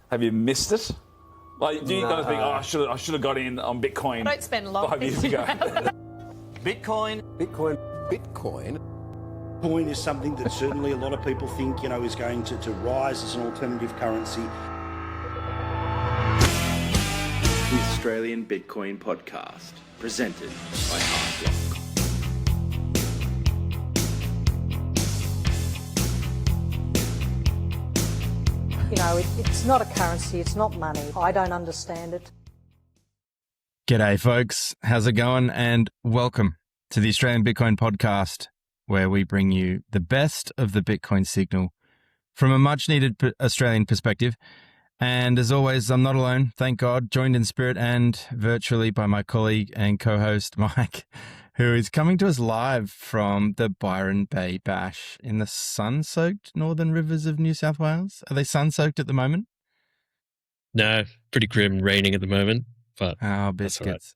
Have you missed it? Like, do you guys think, I should have got in on Bitcoin? I don't spend long 5 years ago. Bitcoin. Bitcoin is something that certainly a lot of people think, is going to rise as an alternative currency. The Australian Bitcoin Podcast, presented by HardBlock. It's not a currency, it's not money. I don't understand it. G'day, folks. How's it going? And welcome to the Australian Bitcoin Podcast, where we bring you the best of the Bitcoin signal from a much-needed Australian perspective. And as always, I'm not alone, thank God, joined in spirit and virtually by my colleague and co-host, Mike, who is coming to us live from the Byron Bay Bash in the sun-soaked northern rivers of New South Wales. Are they sun-soaked at the moment? No, pretty grim, raining at the moment, but biscuits.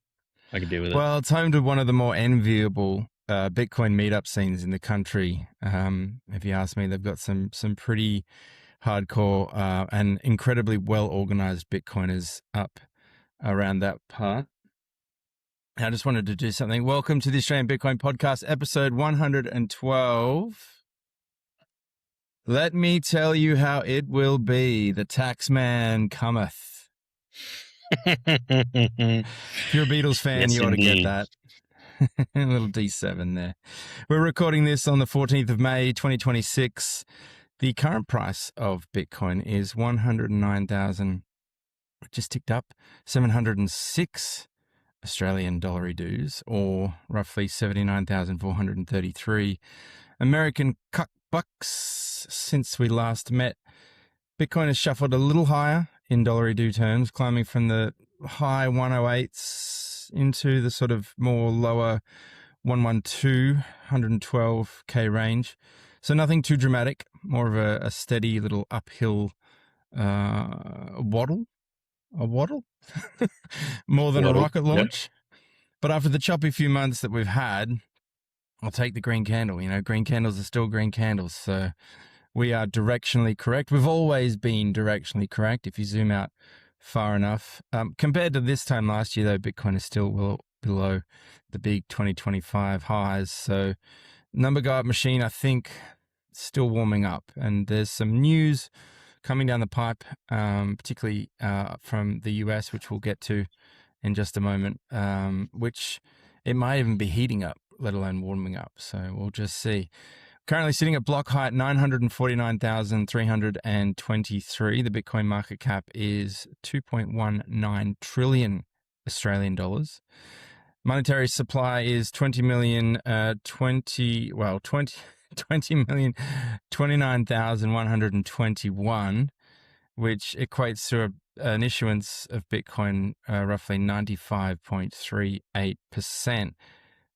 Right. I can deal with it. Well, it's home to one of the more enviable Bitcoin meetup scenes in the country. If you ask me, they've got some pretty hardcore and incredibly well-organized Bitcoiners up around that part. I just wanted to do something. Welcome to the Australian Bitcoin Podcast, episode 112. Let me tell you how it will be. The Taxman Cometh. If you're a Beatles fan, Yes, you ought to indeed. get that. A little D7 there. We're recording this on the 14th of May, 2026. The current price of Bitcoin is 109,000, just ticked up, 706 Australian dollary dues, or roughly 79,433 American cuck bucks since we last met. Bitcoin has shuffled a little higher in dollary due terms, climbing from the high 108s into the sort of more lower 112, 112K range. So nothing too dramatic, more of a steady little uphill waddle. A waddle? More than Waddle, a rocket launch. yep. But after the choppy few months that we've had, I'll take the green candle. Green candles are still green candles. So we are directionally correct. We've always been directionally correct if you zoom out far enough. Compared to this time last year, though, Bitcoin is still well below the big 2025 highs. So number guide machine, I think, still warming up. And there's some news coming down the pipe, particularly from the US, which we'll get to in just a moment, which it might even be heating up, let alone warming up. So we'll just see. Currently sitting at block height 949,323. The Bitcoin market cap is 2.19 trillion Australian dollars. Monetary supply is 20,029,121, which equates to an issuance of Bitcoin roughly 95.38%,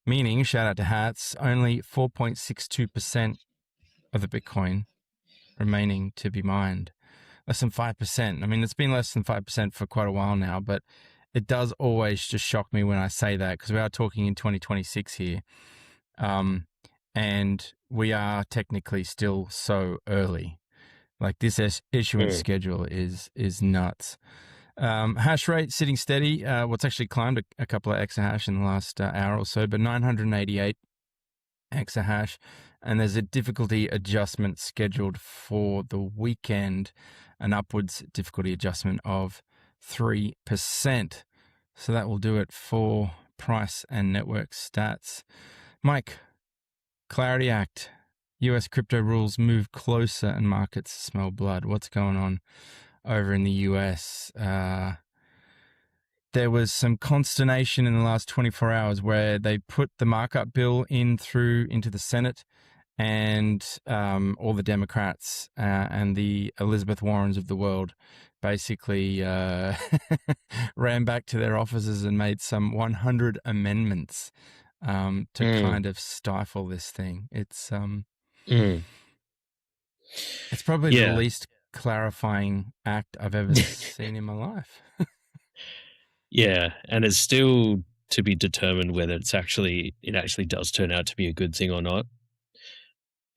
meaning, shout out to Hats, only 4.62% of the Bitcoin remaining to be mined. Less than 5%. I mean, it's been less than 5% for quite a while now, but it does always just shock me when I say that, because we are talking in 2026 here. And we are technically still so early. Like, this issuance schedule is nuts. Hash rate sitting steady. It's actually climbed a couple of exahash in the last hour or so, but 988 exahash. And there's a difficulty adjustment scheduled for the weekend, an upwards difficulty adjustment of 3%. So that will do it for price and network stats. Mike, Clarity Act, US crypto rules move closer and markets smell blood. What's going on over in the US? There was some consternation in the last 24 hours where they put the markup bill into the Senate, and all the Democrats and the Elizabeth Warrens of the world basically ran back to their offices and made some 100 amendments to kind of stifle this thing. It's probably the least clarifying act I've ever seen in my life. Yeah, and it's still to be determined whether it actually does turn out to be a good thing or not.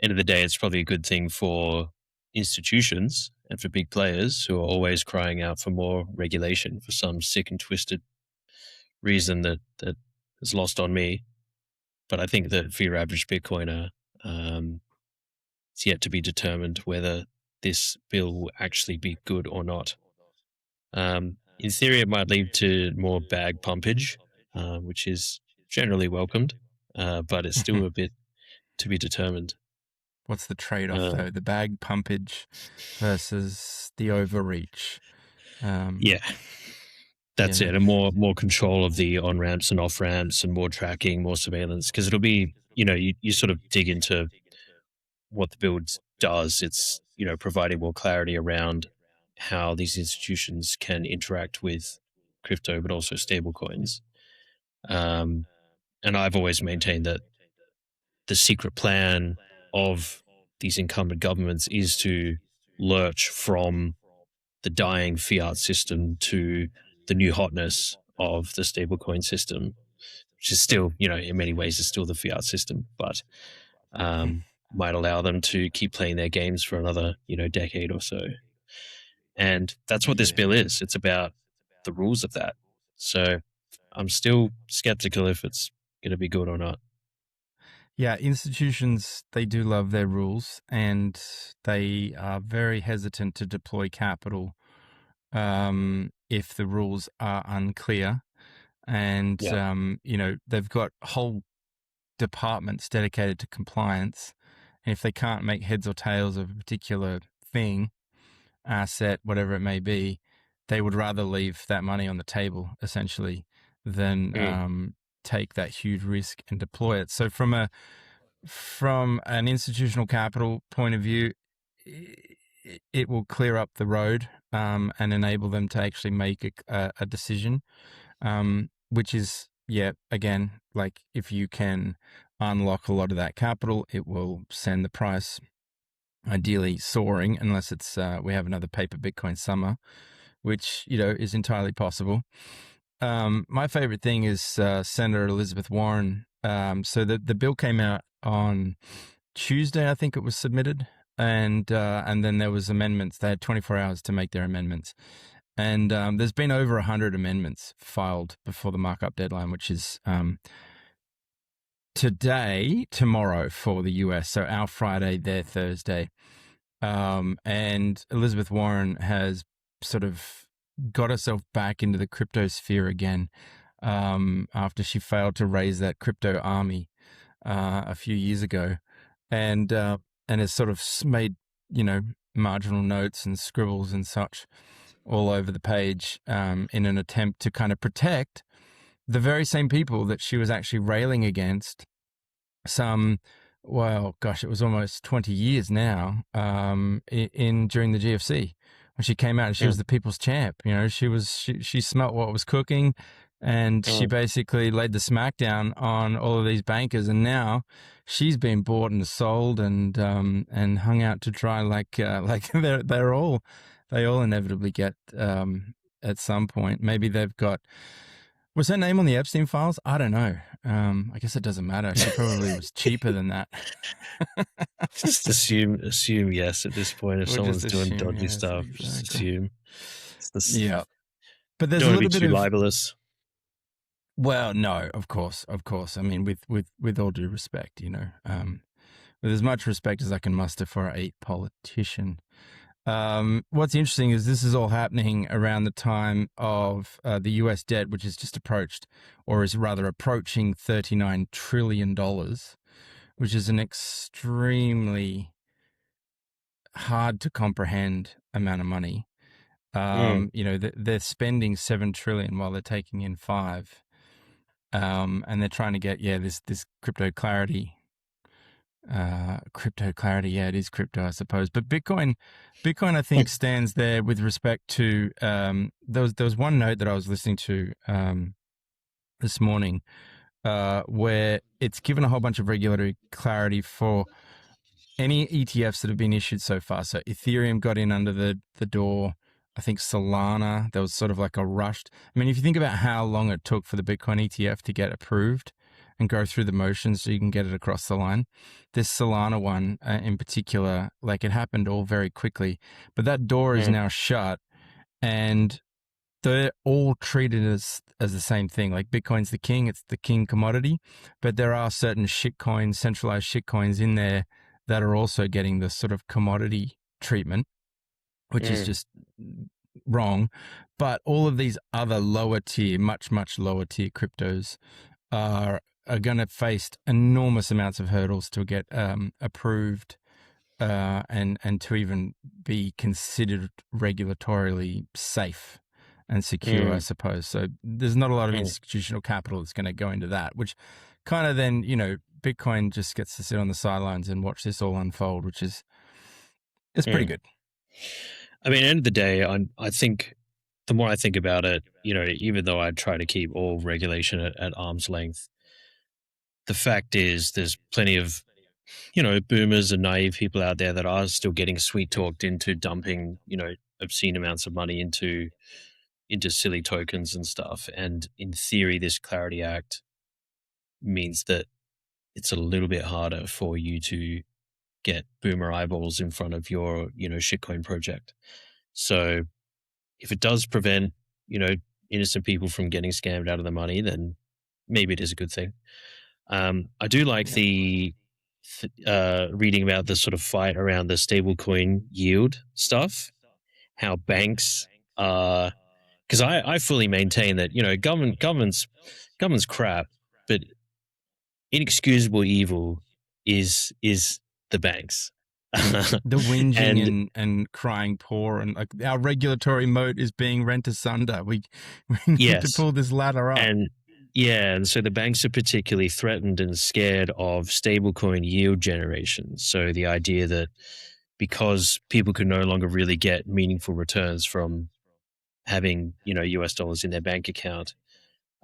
End of the day, it's probably a good thing for institutions and for big players who are always crying out for more regulation for some sick and twisted reason that is lost on me. But I think that for your average Bitcoiner, it's yet to be determined whether this bill will actually be good or not. In theory, it might lead to more bag pumpage, which is generally welcomed, but it's still a bit to be determined. What's the trade-off, though? The bag pumpage versus the overreach. Yeah, that's it. And more control of the on-ramps and off-ramps and more tracking, more surveillance. Because it'll be, you sort of dig into what the bill does. It's, providing more clarity around how these institutions can interact with crypto, but also stable coins. And I've always maintained that the secret plan of these incumbent governments is to lurch from the dying fiat system to the new hotness of the stablecoin system, which is still, in many ways is still the fiat system, but might allow them to keep playing their games for another, decade or so. And that's what this bill is. It's about the rules of that. So I'm still skeptical if it's going to be good or not. Yeah, institutions, they do love their rules, and they are very hesitant to deploy capital if the rules are unclear. And, they've got whole departments dedicated to compliance. And if they can't make heads or tails of a particular thing, asset, whatever it may be, they would rather leave that money on the table, essentially, than take that huge risk and deploy it. So from an institutional capital point of view, it will clear up the road and enable them to actually make a decision, which is, again, like if you can unlock a lot of that capital, it will send the price ideally soaring, unless it's we have another paper Bitcoin summer, which is entirely possible. My favorite thing is Senator Elizabeth Warren. So the bill came out on Tuesday, I think it was submitted, and then there was amendments. They had 24 hours to make their amendments, and there's been over 100 amendments filed before the markup deadline, which is tomorrow for the US. So our Friday, their Thursday. And Elizabeth Warren has sort of got herself back into the crypto sphere again after she failed to raise that crypto army a few years ago, and has sort of made marginal notes and scribbles and such all over the page in an attempt to kind of protect the very same people that she was actually railing against it was almost 20 years now during the GFC, when she came out and she was the people's champ. She smelt what was cooking, and she basically laid the smackdown on all of these bankers, and now she's been bought and sold and hung out to dry like they all inevitably get at some point. Maybe they've got. Was her name on the Epstein files? I don't know. I guess it doesn't matter. She probably was cheaper than that. Just assume yes at this point. If someone's doing dodgy stuff, just assume. Yeah. But there's don't a want little to be bit too of libelous. Well, no, of course. I mean, with all due respect, with as much respect as I can muster for a politician. What's interesting is this is all happening around the time of the US debt, which has just approached, or is rather approaching $39 trillion, which is an extremely hard to comprehend amount of money. They're spending $7 trillion while they're taking in $5 trillion. And they're trying to get, this crypto clarity. It is crypto, I suppose. But Bitcoin, I think, stands there with respect to. There was one note that I was listening to this morning, where it's given a whole bunch of regulatory clarity for any ETFs that have been issued so far. So Ethereum got in under the door. I think Solana, there was sort of like a rushed. I mean, if you think about how long it took for the Bitcoin ETF to get approved, and go through the motions so you can get it across the line. This Solana one in particular, like it happened all very quickly, but that door is now shut, and they're all treated as the same thing. Like Bitcoin's the king, it's the king commodity, but there are certain shitcoins, centralized shitcoins in there that are also getting this sort of commodity treatment, which is just wrong. But all of these other lower tier, much lower tier cryptos are going to face enormous amounts of hurdles to get approved and to even be considered regulatorily safe and secure, I suppose. So there's not a lot of institutional capital that's going to go into that, which kind of then, Bitcoin just gets to sit on the sidelines and watch this all unfold, which is pretty good. I mean, at the end of the day, I think the more I think about it, even though I try to keep all regulation at arm's length, the fact is there's plenty of, boomers and naive people out there that are still getting sweet talked into dumping, obscene amounts of money into silly tokens and stuff. And in theory, this Clarity Act means that it's a little bit harder for you to get boomer eyeballs in front of your, shitcoin project. So if it does prevent, innocent people from getting scammed out of the money, then maybe it is a good thing. I do like the reading about the sort of fight around the stablecoin yield stuff, how banks are, because I fully maintain that, government's crap, but inexcusable evil is the banks. The whinging and crying poor, and like our regulatory moat is being rent asunder. We need to pull this ladder up. And so the banks are particularly threatened and scared of stablecoin yield generation. So the idea that because people can no longer really get meaningful returns from having, US dollars in their bank account,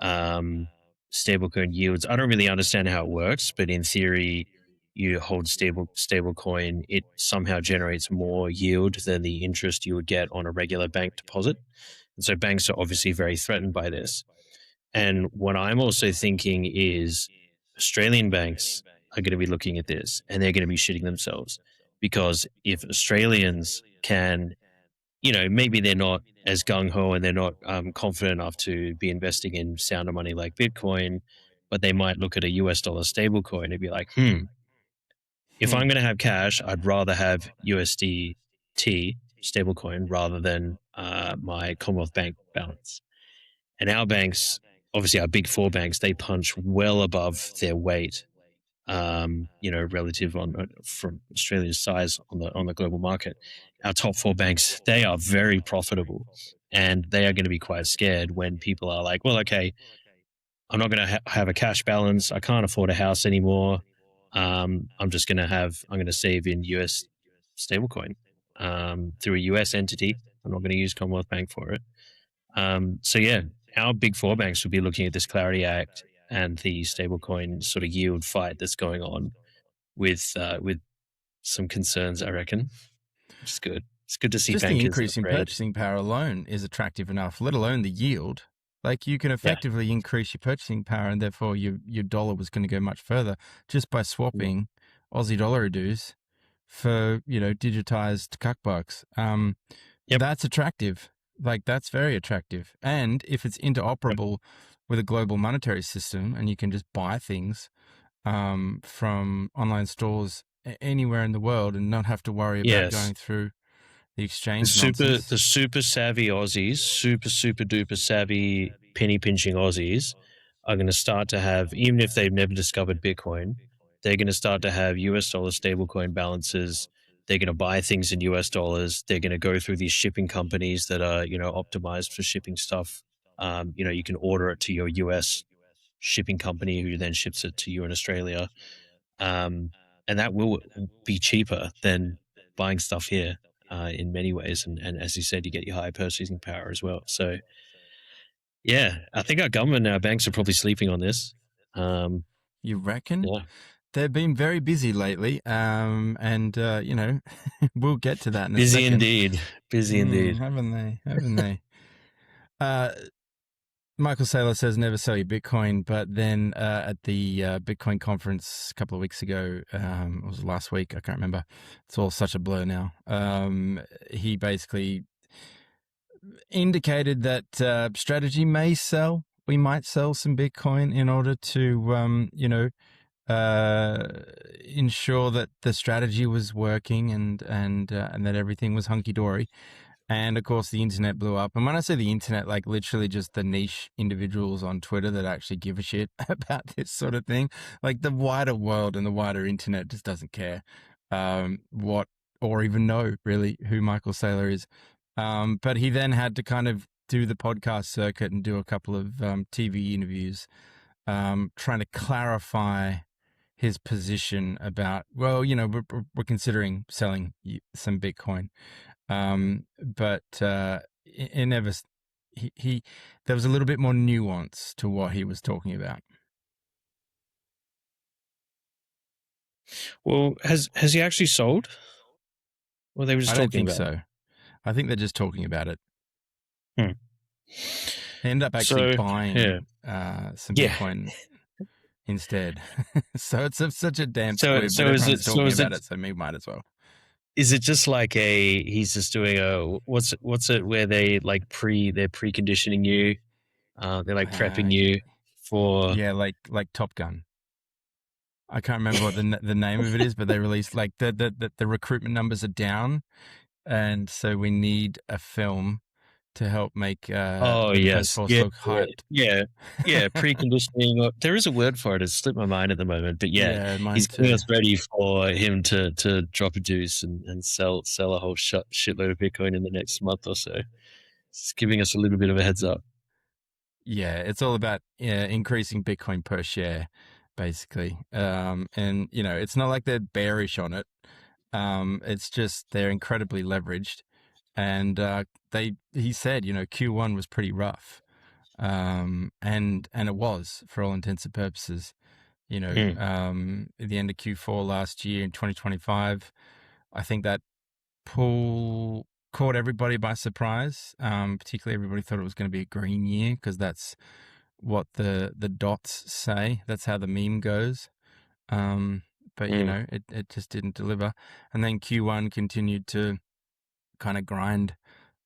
stablecoin yields. I don't really understand how it works, but in theory, you hold stablecoin, it somehow generates more yield than the interest you would get on a regular bank deposit. And so banks are obviously very threatened by this. And what I'm also thinking is Australian banks are going to be looking at this and they're going to be shitting themselves, because if Australians can, maybe they're not as gung-ho and they're not confident enough to be investing in sounder money like Bitcoin, but they might look at a US dollar stablecoin and be like, if I'm going to have cash, I'd rather have USDT stablecoin rather than my Commonwealth Bank balance. And our banks, obviously our big four banks, they punch well above their weight, relative from Australia's size on the global market. Our top four banks, they are very profitable, and they are going to be quite scared when people are like, well, okay, I'm not going to have a cash balance. I can't afford a house anymore. I'm going to save in US stablecoin through a US entity. I'm not going to use Commonwealth Bank for it. Our big four banks would be looking at this Clarity Act and the stablecoin sort of yield fight that's going on with some concerns, I reckon, which is good. It's good to see just bankers the increase in afraid. purchasing power alone is attractive enough, let alone the yield. Like you can effectively increase your purchasing power, and therefore your dollar was going to go much further just by swapping Aussie dollar dues for digitized cuck bucks. That's attractive. Like that's very attractive. And if it's interoperable with a global monetary system, and you can just buy things from online stores anywhere in the world and not have to worry about going through the exchange. The super savvy Aussies, super duper savvy penny pinching Aussies are going to start to have, even if they've never discovered Bitcoin, they're going to start to have US dollar stablecoin balances. They're going to buy things in US dollars. They're going to go through these shipping companies that are, optimized for shipping stuff. You can order it to your US shipping company who then ships it to you in Australia. And that will be cheaper than buying stuff here in many ways. And as you said, you get your higher purchasing power as well. So, I think our government and our banks are probably sleeping on this. You reckon? Yeah. They've been very busy lately, and we'll get to that in a busy second. Indeed. Busy indeed. Haven't they? Michael Saylor says never sell your Bitcoin, but then at the Bitcoin conference a couple of weeks ago, it was last week, I can't remember. It's all such a blur now. He basically indicated that strategy may sell. We might sell some Bitcoin in order to, ensure that the strategy was working and that everything was hunky dory. And of course, the internet blew up. And when I say the internet, like literally just the niche individuals on Twitter that actually give a shit about this sort of thing, like the wider world and the wider internet just doesn't care what or even know really who Michael Saylor is. But he then had to kind of do the podcast circuit and do a couple of TV interviews trying to clarify his position about, well, we're considering selling some Bitcoin. But it never, there was a little bit more nuance to what he was talking about. Well, has he actually sold? Well, they were just I don't talking think about so. I think they're just talking about it. Hmm. They end up actually buying some Yeah. Bitcoin instead. So it's such a damn So- squib. so But is everyone's it- talking so is about it- it, so me might as well. Is it just like he's just doing what's it where they like they're preconditioning you, they're like prepping you for Yeah, like Top Gun. I can't remember what the name of it is, but they released like the recruitment numbers are down, and so we need a film to help make the Defense Force look hyped. yeah preconditioning. There is a word for it. It's slipped my mind at the moment, but yeah mine he's too. getting us ready for him to drop a deuce and sell a whole shitload of Bitcoin in the next month or so. It's giving us a little bit of a heads up. Yeah, it's all about increasing Bitcoin per share, basically. And it's not like they're bearish on it. It's just they're incredibly leveraged, and he said, Q1 was pretty rough, and it was for all intents and purposes. At the end of Q4 last year in 2025, I think that pull caught everybody by surprise. Particularly everybody thought it was going to be a green year because that's what the dots say. That's how the meme goes. But it just didn't deliver. And then Q1 continued to kind of grind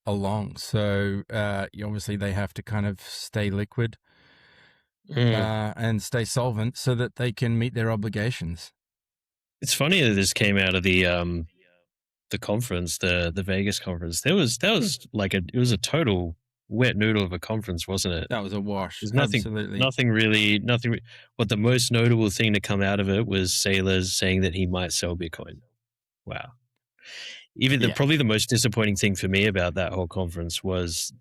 along. So obviously they have to kind of stay liquid and stay solvent so that they can meet their obligations. It's funny that this came out of the conference, the Vegas conference. That was like it was a total wet noodle of a conference, wasn't it? That was a wash. There's nothing really. What the most notable thing to come out of it was Saylor's saying that he might sell Bitcoin. Wow. Probably the most disappointing thing for me about that whole conference was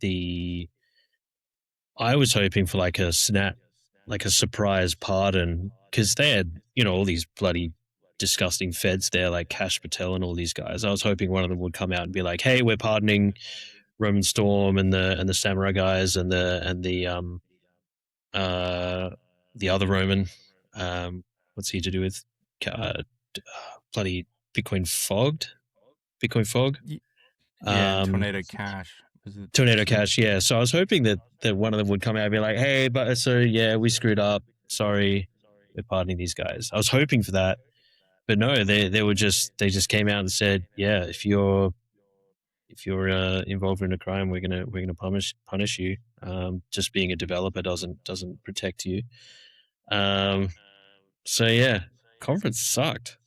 I was hoping for like a surprise pardon, because they had, all these bloody disgusting feds there, like Cash Patel and all these guys. I was hoping one of them would come out and be like, "Hey, we're pardoning Roman Storm and the Samurai guys and the other Roman. What's he to do with bloody Bitcoin Fog? Yeah, Tornado Cash. Tornado Cash, yeah. So I was hoping that one of them would come out and be like, "Hey, but so yeah, we screwed up. Sorry, we're pardoning these guys." I was hoping for that, but no, they just came out and said, "Yeah, if you're involved in a crime, we're gonna punish you. Just being a developer doesn't protect you." So yeah, conference sucked.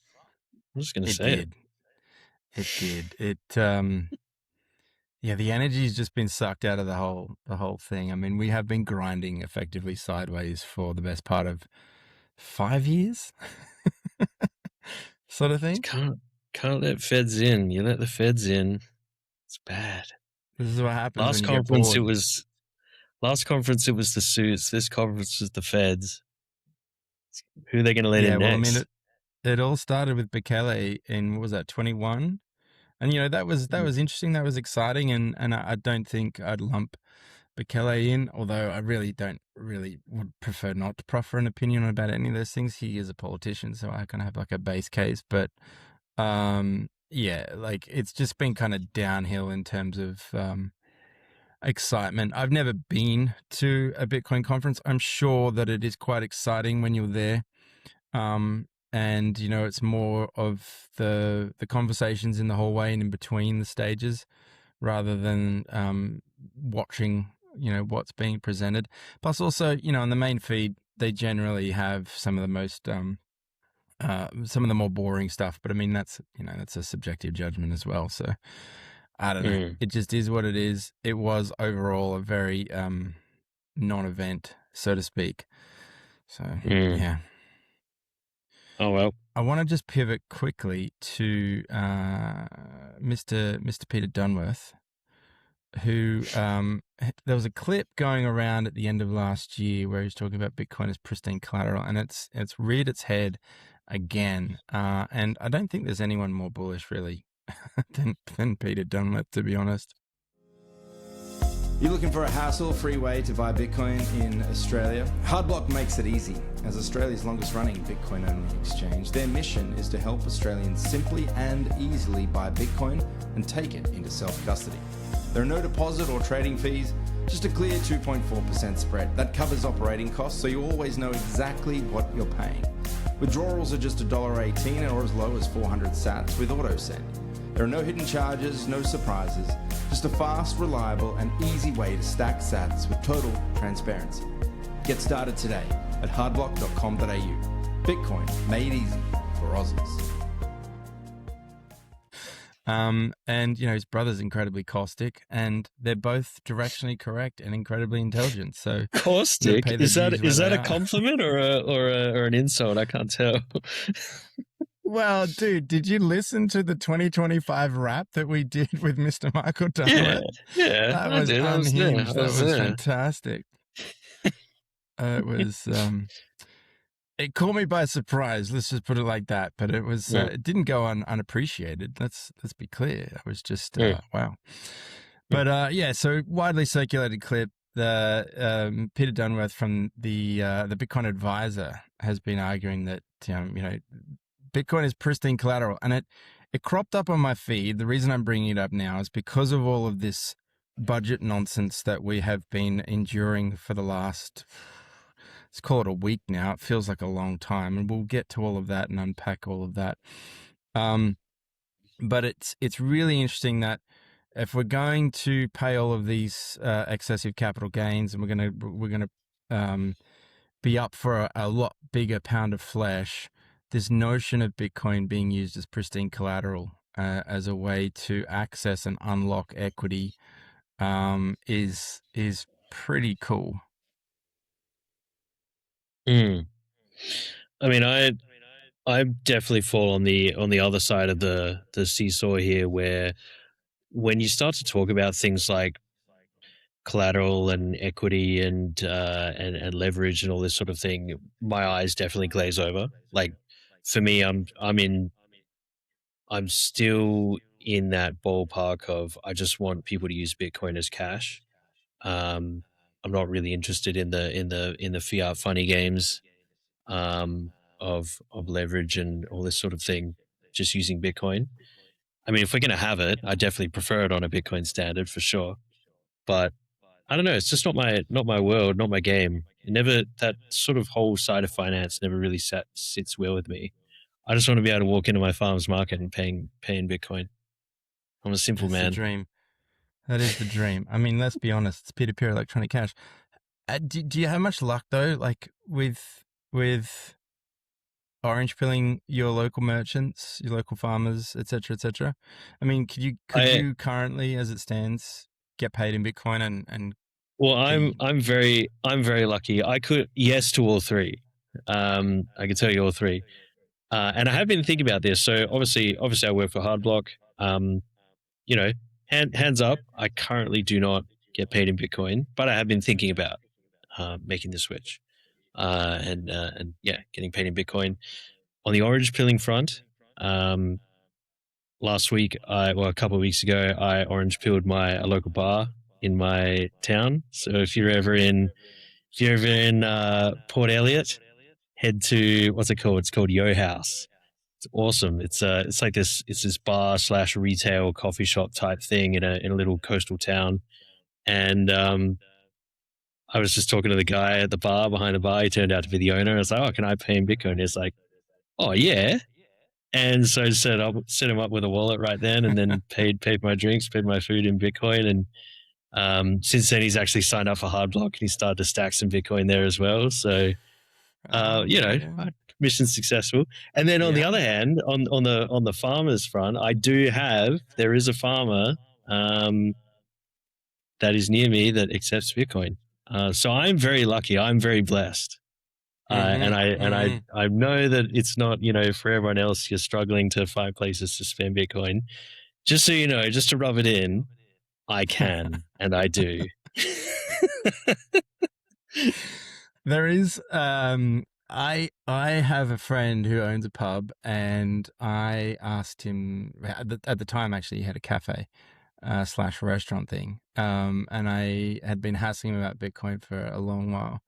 I'm just gonna say it. It did. Yeah, the energy's just been sucked out of the whole thing. I mean, we have been grinding effectively sideways for the best part of 5 years, sort of thing. Can't let feds in. You let the feds in, it's bad. This is what happens. Last conference it was the suits. This conference is the feds. Who are they going to let in next? Well, I mean, it all started with Bekele in, what was that, 21? And that was interesting. That was exciting, and I don't think I'd lump Bekele in, although I really would prefer not to proffer an opinion about any of those things. He is a politician, so I kind of have like a base case. But like it's just been kind of downhill in terms of excitement. I've never been to a Bitcoin conference. I'm sure that it is quite exciting when you're there. And it's more of the conversations in the hallway and in between the stages rather than watching what's being presented. Plus also on the main feed they generally have some of the most some of the more boring stuff, but I mean that's that's a subjective judgment as well, so I don't know. It just is what it is. It was overall a very non-event, so to speak. So yeah. Oh well. I want to just pivot quickly to Mr. Peter Dunworth, who there was a clip going around at the end of last year where he's talking about Bitcoin as pristine collateral, and it's reared its head again. And I don't think there's anyone more bullish really than Peter Dunworth, to be honest. You're looking for a hassle-free way to buy Bitcoin in Australia? HardBlock makes it easy. As Australia's longest-running Bitcoin-only exchange, their mission is to help Australians simply and easily buy Bitcoin and take it into self-custody. There are no deposit or trading fees, just a clear 2.4% spread. That covers operating costs, so you always know exactly what you're paying. Withdrawals are just $1.18 or as low as 400 sats with AutoSend. There are no hidden charges, no surprises, just a fast, reliable, and easy way to stack sats with total transparency. Get started today at hardblock.com.au. Bitcoin made easy for Aussies. And his brother's incredibly caustic, and they're both directionally correct and incredibly intelligent. So caustic, is that a compliment or an insult? I can't tell. Well, dude, did you listen to the 2025 rap that we did with Mr. Michael Dunlap? Yeah, that was unhinged. That was fantastic. It was. It caught me by surprise. Let's just put it like that. But it was. It didn't go unappreciated. Let's be clear. I was just wow. But so widely circulated clip. The Peter Dunworth from the Bitcoin Advisor has been arguing that Bitcoin is pristine collateral, and it cropped up on my feed. The reason I'm bringing it up now is because of all of this budget nonsense that we have been enduring for the last, let's call it a week now. It feels like a long time, and we'll get to all of that and unpack all of that. But it's really interesting that if we're going to pay all of these excessive capital gains, and we're gonna be up for a lot bigger pound of flesh, this notion of Bitcoin being used as pristine collateral as a way to access and unlock equity is pretty cool. I mean, I definitely fall on the other side of the seesaw here, where when you start to talk about things like collateral and equity and leverage and all this sort of thing, my eyes definitely glaze over. Like, for me, I'm still in that ballpark of I just want people to use Bitcoin as cash. I'm not really interested in the fiat funny games of leverage and all this sort of thing. Just using Bitcoin. I mean, if we're gonna have it, I definitely prefer it on a Bitcoin standard for sure. But I don't know. It's just not my world, not my game. That sort of whole side of finance never really sits well with me. I just want to be able to walk into my farmer's market and paying Bitcoin. I'm a simple man. That's the dream. That is the dream. I mean, let's be honest. It's peer-to-peer electronic cash. Do you have much luck though, like with orange pilling your local merchants, your local farmers, etc., etc.? I mean, could you currently, as it stands, get paid in Bitcoin and well, I'm very lucky. I could yes to all three. I can tell you all three. And I have been thinking about this. So obviously I work for HardBlock. Hands up, I currently do not get paid in Bitcoin, but I have been thinking about making the switch and getting paid in Bitcoin. On the orange pilling front, last week, a couple of weeks ago, I orange pilled a local bar in my town. So if you're ever in Port Elliot, head to what's it called? It's called Yo House. It's awesome. It's like this bar / retail coffee shop type thing in a little coastal town, And I was just talking to the guy at the bar behind the bar. He turned out to be the owner. I was like, "Oh, can I pay in Bitcoin?" He's like, "Oh yeah." And so I set him up with a wallet right then, and then paid my drinks, paid my food in Bitcoin. And since then, he's actually signed up for HardBlock, and he started to stack some Bitcoin there as well. So, mission successful. And then on the other hand, on the farmers front, there is a farmer that is near me that accepts Bitcoin. So I'm very lucky. I'm very blessed. And I know that it's not, for everyone else, you're struggling to find places to spend Bitcoin. Just so you know, just to rub it in, I can and I do. There is I have a friend who owns a pub, and I asked him at the time. Actually, he had a cafe / restaurant thing, and I had been hassling him about Bitcoin for a long while.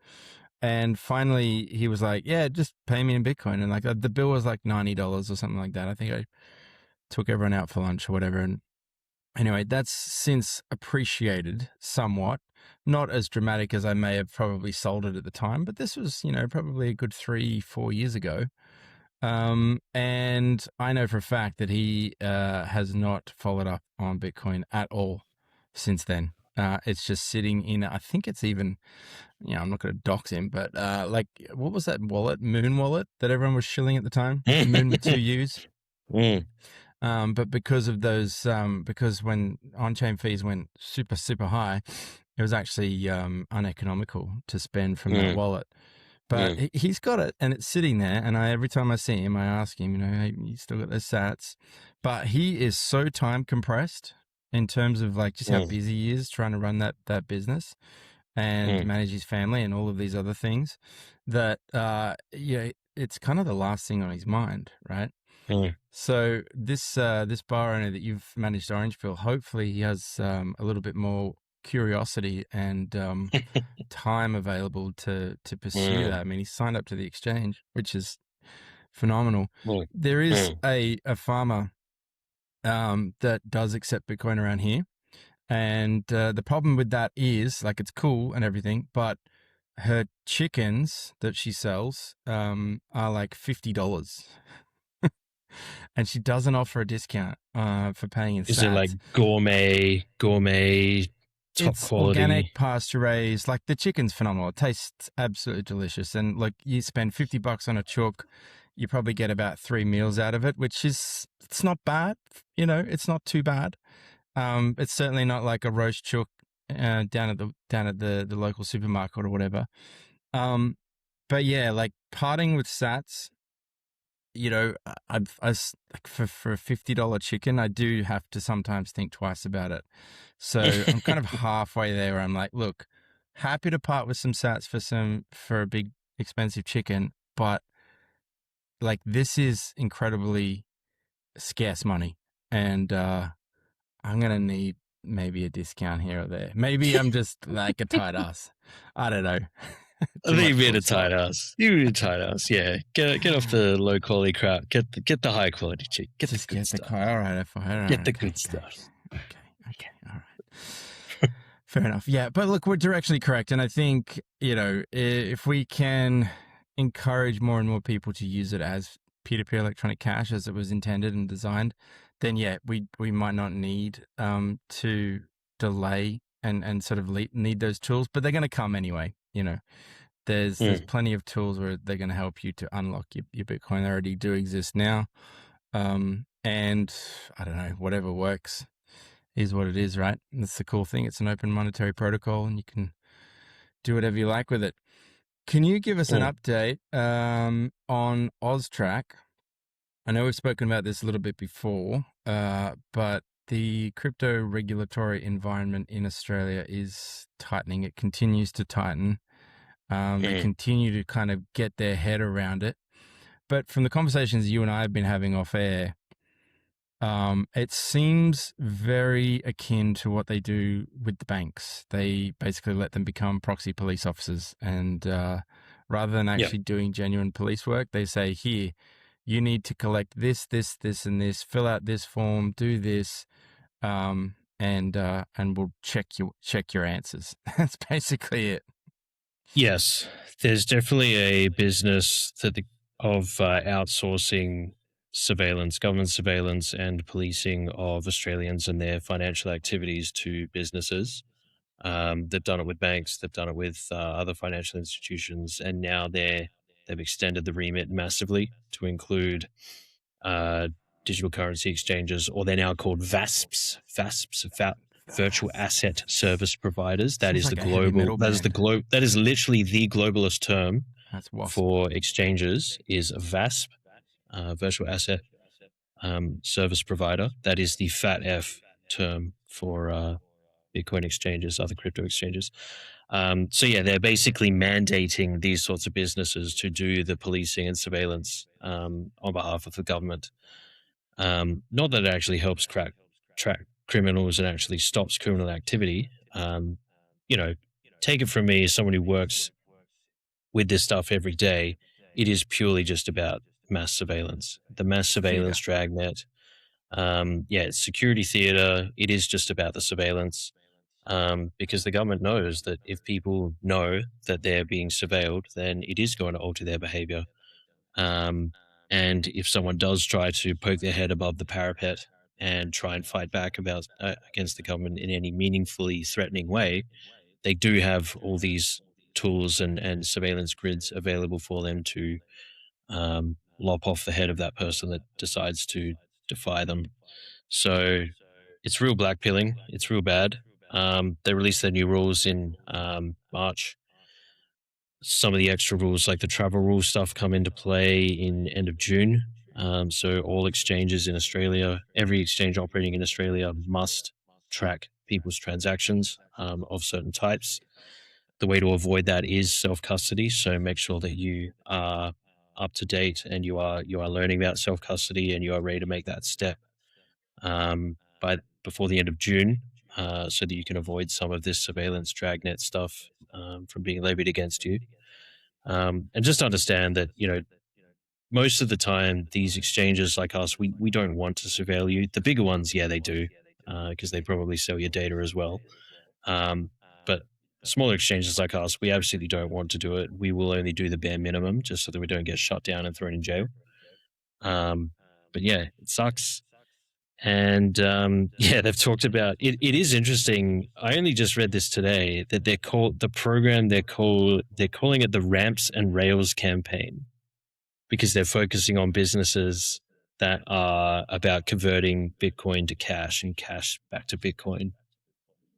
And finally, he was like, "Yeah, just pay me in Bitcoin." And like the bill was like $90 or something like that. I think I took everyone out for lunch or whatever. And anyway, that's since appreciated somewhat. Not as dramatic as I may have probably sold it at the time, but this was, probably a good 3-4 years ago. And I know for a fact that he has not followed up on Bitcoin at all since then. It's just sitting in, I think it's even, I'm not going to dox him, but what was that wallet, Moon Wallet, that everyone was shilling at the time? Moon with 2 U's. But because of those, because when on-chain fees went super, super high, it was actually uneconomical to spend from that wallet. But he's got it, and it's sitting there. And every time I see him, I ask him, hey, you still got those sats? But he is so time compressed in terms of like just how busy he is trying to run that business and manage his family and all of these other things that, it's kind of the last thing on his mind, right? So this bar owner that you've managed Orange Pill, hopefully he has a little bit more curiosity and time available to pursue that. I mean, he signed up to the exchange, which is phenomenal. There is a farmer that does accept Bitcoin around here, and the problem with that is, like, it's cool and everything, but her chickens that she sells are like $50. And she doesn't offer a discount for paying in sats. Is it like gourmet, top it's quality? Organic, pasture raised. Like, the chicken's phenomenal. It tastes absolutely delicious. And like, you spend $50 on a chook, you probably get about 3 meals out of it, which is, it's not bad. It's not too bad. It's certainly not like a roast chook down at the local supermarket or whatever. But yeah, like parting with sats, I like for a $50 chicken, I do have to sometimes think twice about it. So I'm kind of halfway there where I'm like, look, happy to part with some sats for a big expensive chicken, but like, this is incredibly scarce money, and I'm gonna need maybe a discount here or there. Maybe I'm just like a tight ass. I don't know. I think you've been a tight ass. You be a tight ass, yeah. Get off the low quality crap. Get the high quality chick. Get the good stuff. All right, get the good stuff. Okay, all right. Fair enough. Yeah, but look, we're directionally correct, and I think if we can encourage more and more people to use it as peer-to-peer electronic cash as it was intended and designed, then yeah, we might not need to delay and sort of need those tools, but they're going to come anyway. There's plenty of tools where they're going to help you to unlock your Bitcoin. They already do exist now. And I don't know, whatever works is what it is, right? And that's the cool thing. It's an open monetary protocol, and you can do whatever you like with it. Can you give us an update on OzTrack? I know we've spoken about this a little bit before, but the crypto regulatory environment in Australia is tightening. It continues to tighten. They continue to kind of get their head around it. But from the conversations you and I have been having off air, it seems very akin to what they do with the banks. They basically let them become proxy police officers, and rather than actually doing genuine police work, they say, here, you need to collect this, and this, fill out this form, do this, and we'll check your answers. That's basically it. Yes, there's definitely a business of outsourcing surveillance, government surveillance, and policing of Australians and their financial activities to businesses. They've done it with banks, they've done it with other financial institutions, and now they've extended the remit massively to include digital currency exchanges, or they're now called VASPs, virtual asset service providers. That is Seems like a heavy metal band. that is literally the globalist term That's wasp. for exchanges is VASP, virtual asset service provider. That is the fat F term for Bitcoin exchanges, other crypto exchanges. So yeah, they're basically mandating these sorts of businesses to do the policing and surveillance on behalf of the government. Not that it actually helps track criminals and actually stops criminal activity. Take it from me as someone who works with this stuff every day. It is purely just about mass surveillance. The mass surveillance dragnet. It's security theater. It is just about the surveillance. Because the government knows that if people know that they're being surveilled, then it is going to alter their behavior. And if someone does try to poke their head above the parapet and try and fight back against the government in any meaningfully threatening way, they do have all these tools and surveillance grids available for them to lop off the head of that person that decides to defy them. So it's real blackpilling. It's real bad. They released their new rules in March. Some of the extra rules, like the travel rule stuff, come into play in end of June. So all exchanges in Australia, every exchange operating in Australia must track people's transactions of certain types. The way to avoid that is self-custody. So make sure that you are up to date and you are learning about self-custody and you are ready to make that step before the end of June, so that you can avoid some of this surveillance dragnet stuff from being levied against you. And just understand that, most of the time, these exchanges like us, we don't want to surveil you. The bigger ones, yeah, they do, because they probably sell your data as well. But smaller exchanges like us, we absolutely don't want to do it. We will only do the bare minimum just so that we don't get shut down and thrown in jail. But yeah, it sucks. And they've talked about it. It is interesting. I only just read this today that they're calling it the Ramps and Rails campaign, because they're focusing on businesses that are about converting Bitcoin to cash and cash back to Bitcoin,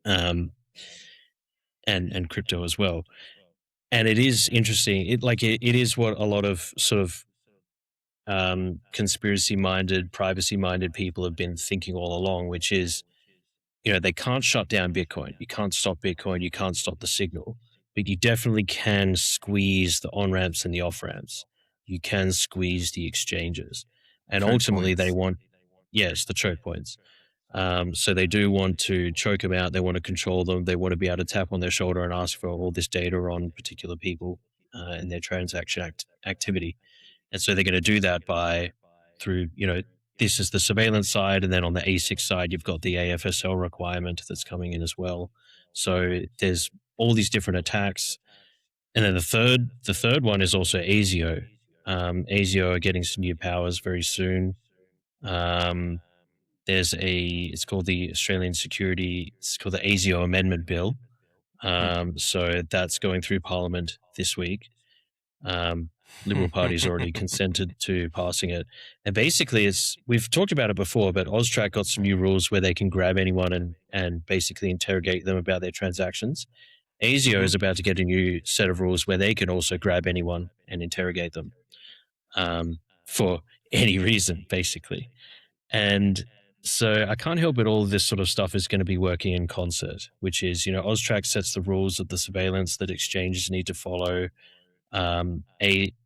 and crypto as well. And it is interesting. It is what a lot of sort of conspiracy-minded, privacy-minded people have been thinking all along, which is, they can't shut down Bitcoin. You can't stop Bitcoin. You can't stop the signal, but you definitely can squeeze the on-ramps and the off-ramps. You can squeeze the exchanges. And ultimately they want, yes, the choke points. So they do want to choke them out. They want to control them. They want to be able to tap on their shoulder and ask for all this data on particular people and their transaction activity. And so they're going to do that through, this is the surveillance side. And then on the ASIC side, you've got the AFSL requirement that's coming in as well. So there's all these different attacks. And then the third one is also ASIO. ASIO are getting some new powers very soon. It's called the it's called the ASIO Amendment Bill. So that's going through Parliament this week. Liberal Party's already consented to passing it. And basically we've talked about it before, but AUSTRAC got some new rules where they can grab anyone and basically interrogate them about their transactions. ASIO is about to get a new set of rules where they can also grab anyone and interrogate them for any reason, basically. And so I can't help but all of this sort of stuff is going to be working in concert, which is, AUSTRAC sets the rules of the surveillance that exchanges need to follow.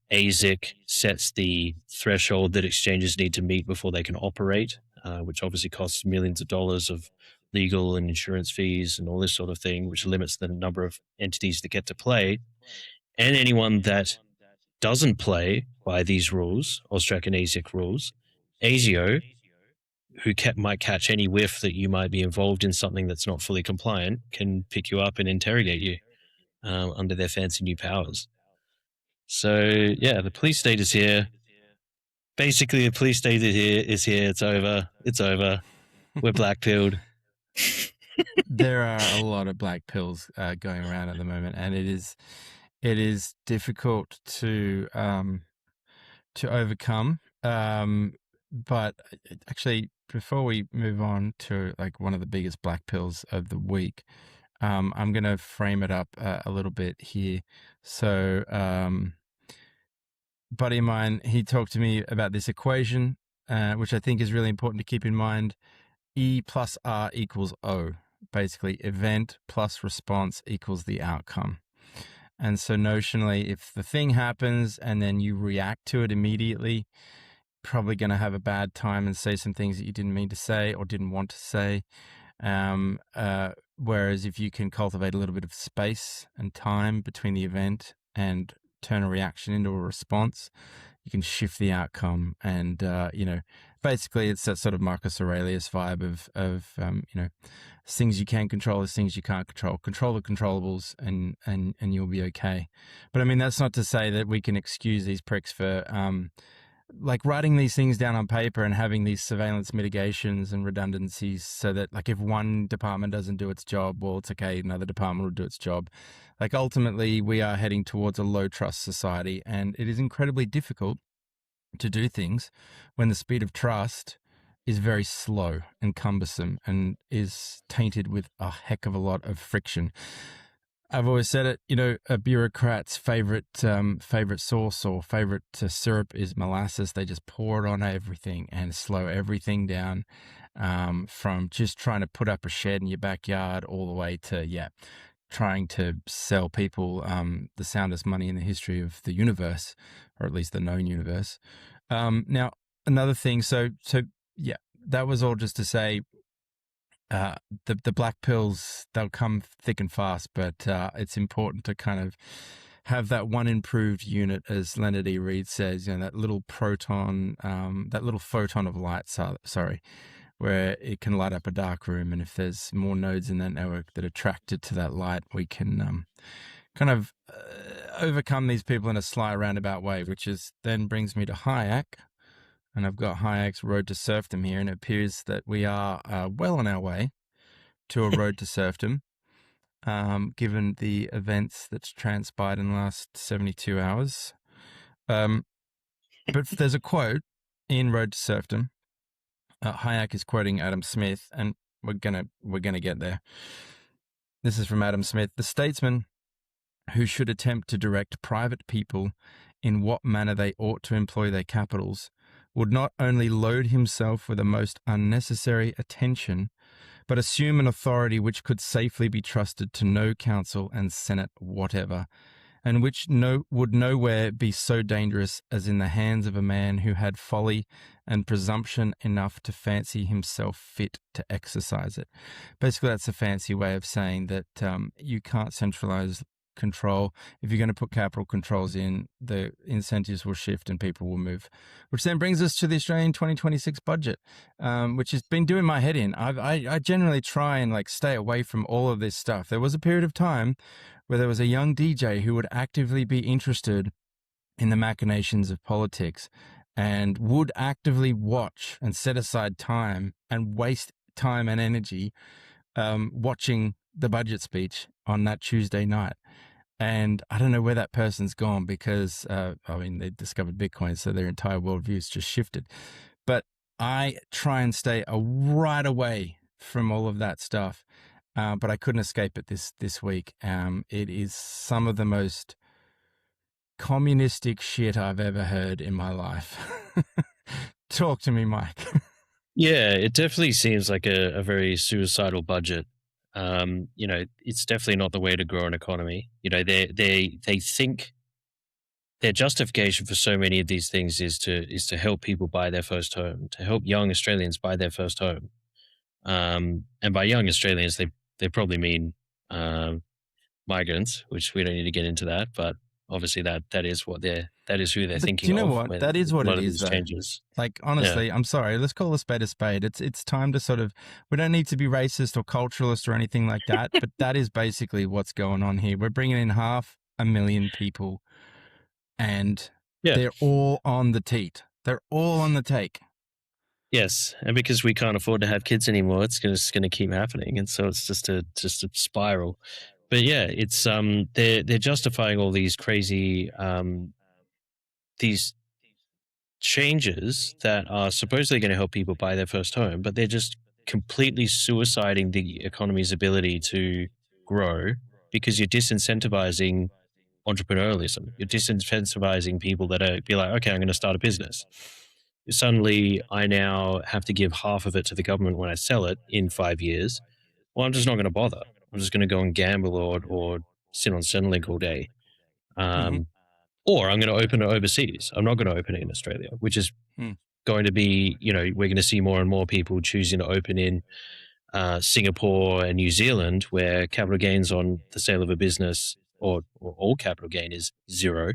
ASIC sets the threshold that exchanges need to meet before they can operate, which obviously costs millions of dollars of legal and insurance fees and all this sort of thing, which limits the number of entities that get to play. And anyone that doesn't play by these rules, AUSTRAC and ASIC rules, ASIO, might catch any whiff that you might be involved in something that's not fully compliant can pick you up and interrogate you under their fancy new powers. So yeah, the police state is here. Basically, the police state is here. It's over. It's over. We're black-pilled. There are a lot of black pills going around at the moment, and it is difficult to overcome. But actually, before we move on to like one of the biggest black pills of the week, I'm going to frame it up a little bit here. So, buddy of mine, he talked to me about this equation, which I think is really important to keep in mind. E plus R equals O. Basically, event plus response equals the outcome. And so notionally, if the thing happens and then you react to it immediately, probably going to have a bad time and say some things that you didn't mean to say or didn't want to say. Whereas if you can cultivate a little bit of space and time between the event and turn a reaction into a response, you can shift the outcome. And, basically it's that sort of Marcus Aurelius vibe of things you can control is things you can't control. Control the controllables and you'll be okay. But I mean, that's not to say that we can excuse these pricks for, like writing these things down on paper and having these surveillance mitigations and redundancies so that like if one department doesn't do its job, well, it's okay, another department will do its job. Like ultimately we are heading towards a low trust society, and it is incredibly difficult to do things when the speed of trust is very slow and cumbersome and is tainted with a heck of a lot of friction. I've always said it, a bureaucrat's favorite sauce or favorite syrup is molasses. They just pour it on everything and slow everything down, from just trying to put up a shed in your backyard all the way to, trying to sell people the soundest money in the history of the universe, or at least the known universe. Now, another thing, so that was all just to say, the black pills, they'll come thick and fast, but it's important to kind of have that one improved unit, as Leonard E. Reed says, that little photon of light, where it can light up a dark room. And if there's more nodes in that network that are attracted to that light, we can kind of overcome these people in a sly roundabout way, which then brings me to Hayek. And I've got Hayek's Road to Serfdom here, and it appears that we are well on our way to a road to serfdom, given the events that's transpired in the last 72 hours. But there's a quote in Road to Serfdom. Hayek is quoting Adam Smith, and we're gonna get there. This is from Adam Smith. The statesman who should attempt to direct private people in what manner they ought to employ their capitals would not only load himself with a most unnecessary attention, but assume an authority which could safely be trusted to no council and senate whatever, and which would nowhere be so dangerous as in the hands of a man who had folly and presumption enough to fancy himself fit to exercise it. Basically, that's a fancy way of saying that you can't centralize control. If you're going to put capital controls in, the incentives will shift and people will move. Which then brings us to the Australian 2026 budget, which has been doing my head in. I generally try and stay away from all of this stuff. There was a period of time where there was a young DJ who would actively be interested in the machinations of politics and would actively watch and set aside time and waste time and energy watching the budget speech on that Tuesday night. And I don't know where that person's gone because, they discovered Bitcoin, so their entire worldview's just shifted. But I try and stay right away from all of that stuff. But I couldn't escape it this week. It is some of the most communistic shit I've ever heard in my life. Talk to me, Mike. Yeah, it definitely seems like a very suicidal budget. It's definitely not the way to grow an economy. They think their justification for so many of these things is to help people buy their first home, to help young Australians buy their first home. And by young Australians, they probably mean migrants, which we don't need to get into that. But obviously that is who they're But thinking do you know of what? when That is a what lot it of is, these though. changes. Like, honestly, I'm sorry. Let's call a spade a spade. It's time to sort of. We don't need to be racist or culturalist or anything like that. But that is basically what's going on here. We're bringing in 500,000 people, and Yeah. they're all on the teat. They're all on the take. Yes, and because we can't afford to have kids anymore, it's just going to keep happening, and so it's just a spiral. But yeah, it's they're justifying all these crazy these changes that are supposedly going to help people buy their first home, but they're just completely suiciding the economy's ability to grow because you're disincentivizing entrepreneurialism. You're disincentivizing people that are be like, okay, I'm going to start a business. Suddenly, I now have to give half of it to the government when I sell it in 5 years. Well, I'm just not going to bother. I'm just going to go and gamble or sit on Centrelink all day. Or I'm going to open it overseas. I'm not going to open it in Australia, which is going to be, we're going to see more and more people choosing to open in Singapore and New Zealand, where capital gains on the sale of a business or all capital gain is zero.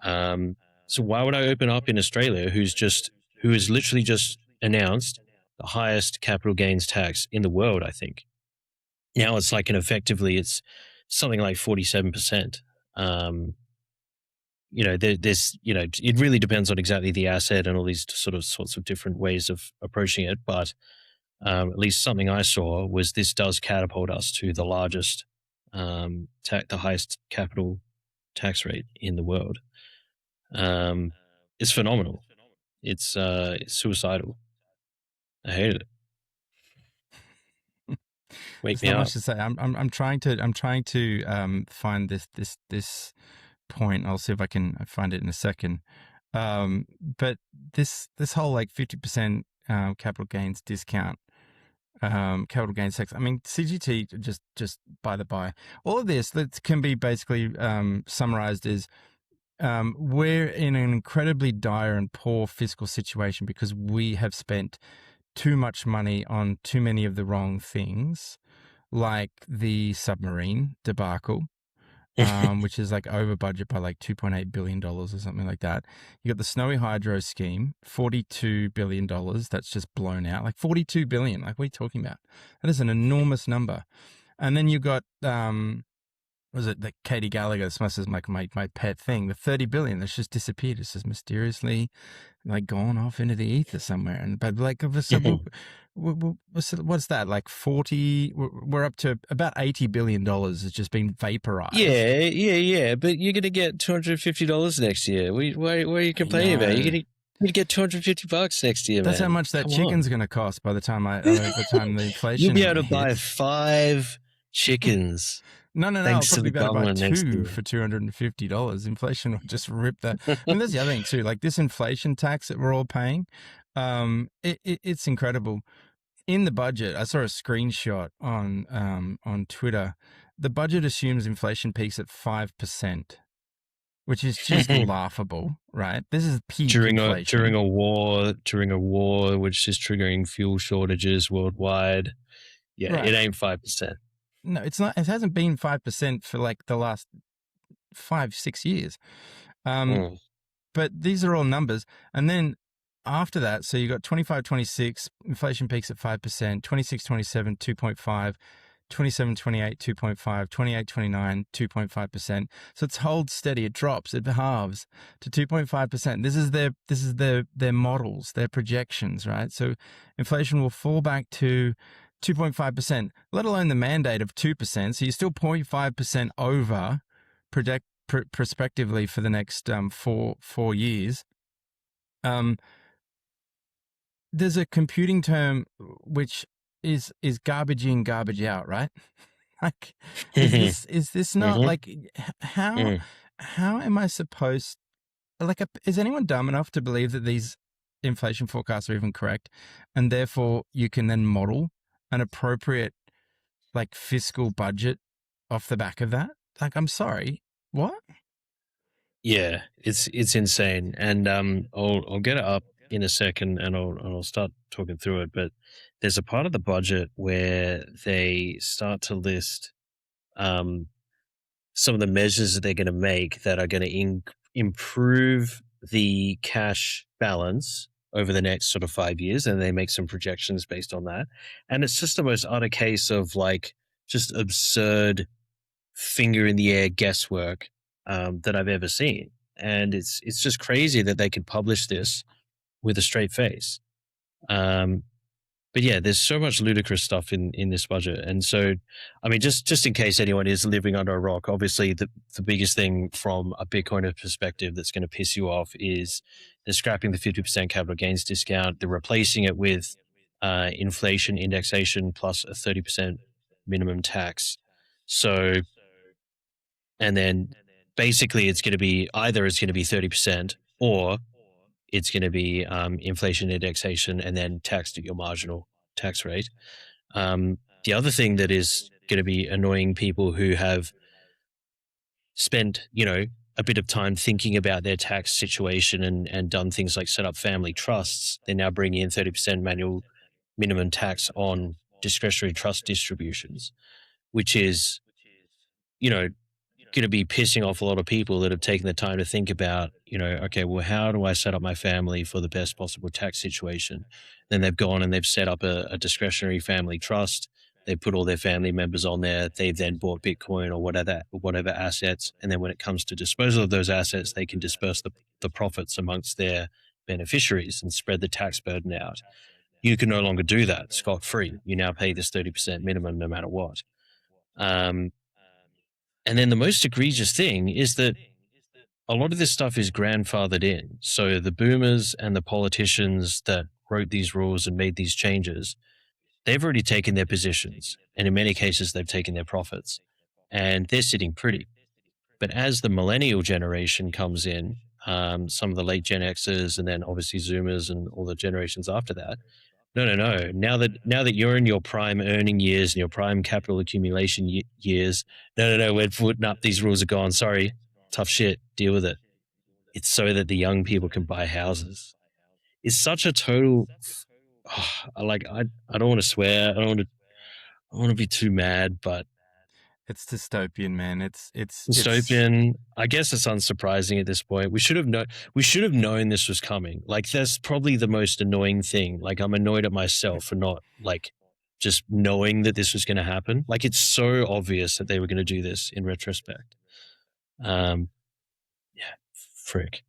So why would I open up in Australia, who has literally just announced the highest capital gains tax in the world? I think now it's like it's something like 47%. It really depends on exactly the asset and all these sorts of different ways of approaching it. But at least something I saw was this does catapult us to the largest, the highest capital tax rate in the world. It's phenomenal. It's suicidal. I hate it. Wake There's me not up. much to say. I'm trying to find this point. I'll see if I can find it in a second. But this whole like 50% capital gains discount, capital gains tax. I mean, CGT just by the by. All of this that can be basically summarized as we're in an incredibly dire and poor fiscal situation because we have spent too much money on too many of the wrong things, like the submarine debacle, which is like over budget by like $2.8 billion or something like that. You got the Snowy Hydro scheme, $42 billion. That's just blown out. Like $42 billion. Like, what are you talking about? That is an enormous number. And then you got, was it that Katie Gallagher? This must is like my pet thing. The $30 billion that's just disappeared. It's just mysteriously like gone off into the ether somewhere. And but like, what's that? Like 40? We're up to about $80 billion has just been vaporized. Yeah. But you're gonna get $250 next year. Why are you complaining about? You're gonna get $250 next year, That's man. how much that chicken's going to cost by the time the inflation. You'll be able to hits. buy 5 chickens. No. I'll Thanks to probably the be able to buy government next 2 year. for $250. Inflation will just rip that. I mean, that's the other thing too. Like this inflation tax that we're all paying, it's incredible. In the budget, I saw a screenshot on Twitter. The budget assumes inflation peaks at 5%, which is just laughable, right? This is peak inflation during a war, which is triggering fuel shortages worldwide. Yeah, Right. It ain't 5%. No, it's not. It hasn't been 5% for like the last 5-6 years. But these are all numbers. And then after that, so you got 25-26, inflation peaks at 5%, 26-27, 2.5, 27-28, 2.5, 28-29, 2.5%. So it's holds steady. It drops. It halves to 2.5%. This is their models, their projections, right? So inflation will fall back to 2.5%, let alone the mandate of 2%. So you're still 0.5% over prospectively for the next 4 years. There's a computing term which is garbage in, garbage out, right? Like, is this not like how am I supposed is anyone dumb enough to believe that these inflation forecasts are even correct, and therefore you can then model an appropriate like fiscal budget off the back of that? Like, I'm sorry, what? Yeah, it's insane, and I'll get it up in a second, and I'll start talking through it. But there's a part of the budget where they start to list some of the measures that they're going to make that are going to improve the cash balance over the next sort of 5 years, and they make some projections based on that. And it's just the most utter case of like just absurd finger in the air guesswork that I've ever seen. And it's just crazy that they could publish this with a straight face. But yeah, there's so much ludicrous stuff in this budget. And so, I mean, just in case anyone is living under a rock, obviously the biggest thing from a Bitcoiner perspective that's going to piss you off is they're scrapping the 50% capital gains discount. They're replacing it with inflation indexation plus a 30% minimum tax. So, and then basically it's going to be either it's going to be 30% or it's going to be inflation indexation and then taxed at your marginal tax rate. The other thing that is going to be annoying people who have spent, a bit of time thinking about their tax situation and done things like set up family trusts, they're now bringing in 30% manual minimum tax on discretionary trust distributions, which is, going to be pissing off a lot of people that have taken the time to think about, okay, well, how do I set up my family for the best possible tax situation? Then they've gone and they've set up a discretionary family trust. They put all their family members on there. They've then bought Bitcoin or whatever assets. And then when it comes to disposal of those assets, they can disperse the profits amongst their beneficiaries and spread the tax burden out. You can no longer do that scot-free. You now pay this 30% minimum no matter what. And then the most egregious thing is that a lot of this stuff is grandfathered in. So the boomers and the politicians that wrote these rules and made these changes, they've already taken their positions. And in many cases, they've taken their profits. And they're sitting pretty. But as the millennial generation comes in, some of the late Gen Xers and then obviously Zoomers and all the generations after that, no. Now that you're in your prime earning years and your prime capital accumulation years, no. We're putting up. These rules are gone. Sorry, tough shit. Deal with it. It's so that the young people can buy houses. It's such a total. I don't want to swear. I don't want to be too mad, but it's dystopian, man. It's dystopian. I guess it's unsurprising at this point. We should have known this was coming. Like, that's probably the most annoying thing. Like, I'm annoyed at myself for not just knowing that this was going to happen. Like, it's so obvious that they were going to do this in retrospect. Yeah, frick.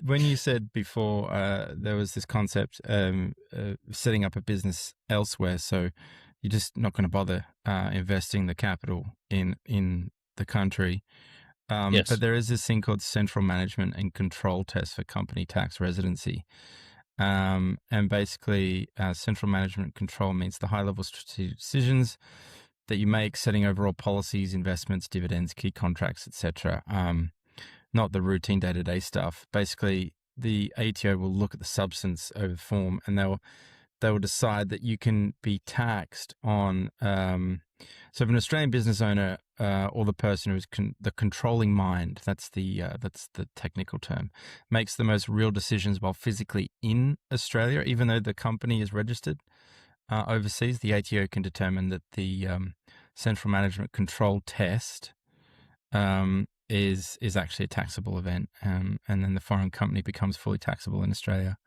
When you said before there was this concept setting up a business elsewhere, so you're just not going to bother investing the capital in the country. Yes. But there is this thing called central management and control test for company tax residency. And basically, central management control means the high-level strategic decisions that you make, setting overall policies, investments, dividends, key contracts, etc. Not the routine day-to-day stuff. Basically, the ATO will look at the substance over form, and they will decide that you can be taxed on. So, if an Australian business owner or the person who is the controlling mind, that's the technical term, makes the most real decisions while physically in Australia, even though the company is registered overseas, the ATO can determine that the central management control test is actually a taxable event, and then the foreign company becomes fully taxable in Australia,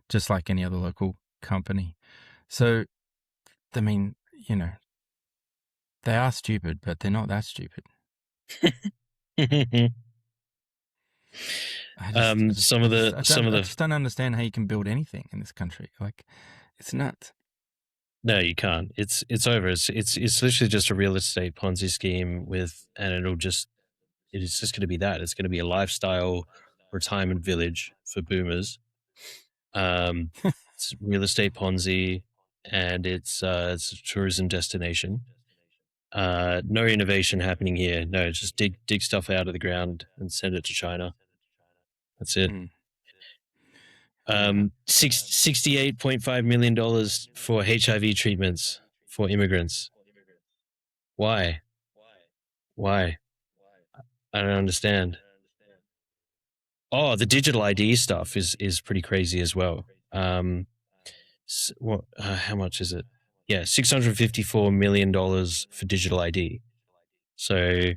just like any other local company. So, I mean, they are stupid, but they're not that stupid. I just don't understand how you can build anything in this country. Like, it's nuts. No, you can't. It's over. It's literally just a real estate Ponzi scheme and it's just going to be that. It's going to be a lifestyle retirement village for boomers. It's real estate Ponzi, and it's a tourism destination. No innovation happening here. No, just dig stuff out of the ground and send it to China. That's it. $68.5 million for HIV treatments for immigrants. Why? I don't understand. Oh, the digital ID stuff is pretty crazy as well. How much is it? Yeah, $654 million for digital ID. So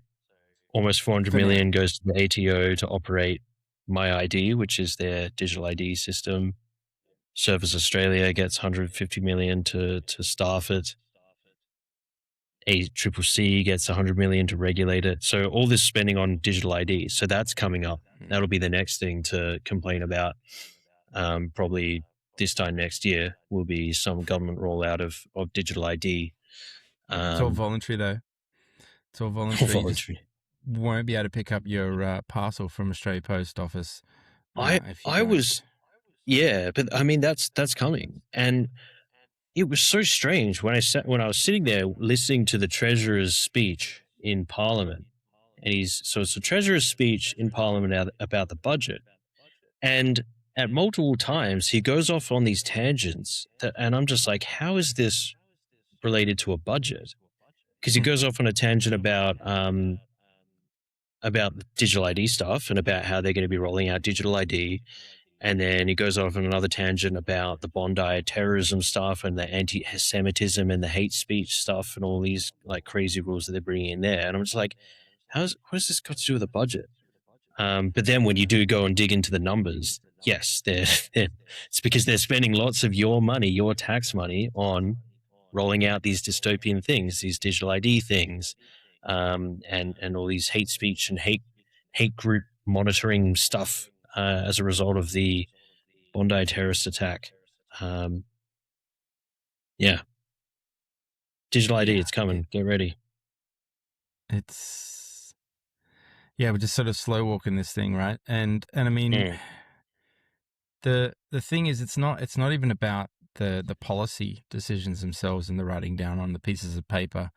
almost 400 For now. million goes to the ATO to operate My ID, which is their digital ID system. Service Australia gets 150 million to staff it. ACCC gets 100 million to regulate it. So all this spending on digital ID. So that's coming up. That'll be the next thing to complain about. Probably this time next year will be some government rollout of digital ID. It's all voluntary though. It's all voluntary. You just won't be able to pick up your parcel from Australia Post Office. If you don't. Yeah, but I mean that's coming, and it was so strange when I was sitting there listening to the Treasurer's speech in Parliament, and it's a Treasurer's speech in Parliament about the budget, and at multiple times he goes off on these tangents, and I'm just like, how is this related to a budget? Because he goes off on a tangent about digital ID stuff and about how they're going to be rolling out digital ID. And then he goes off on another tangent about the Bondi terrorism stuff and the anti-Semitism and the hate speech stuff and all these like crazy rules that they're bringing in there. And I'm just like, what has this got to do with the budget? But then when you do go and dig into the numbers, yes, it's because they're spending lots of your money, your tax money, on rolling out these dystopian things, these digital ID things, and all these hate speech and hate group monitoring stuff. As a result of the Bondi terrorist attack. Yeah. Digital ID, it's coming. Get ready. We're just sort of slow walking this thing, right? And I mean, the thing is, it's not even about the policy decisions themselves and the writing down on the pieces of paper.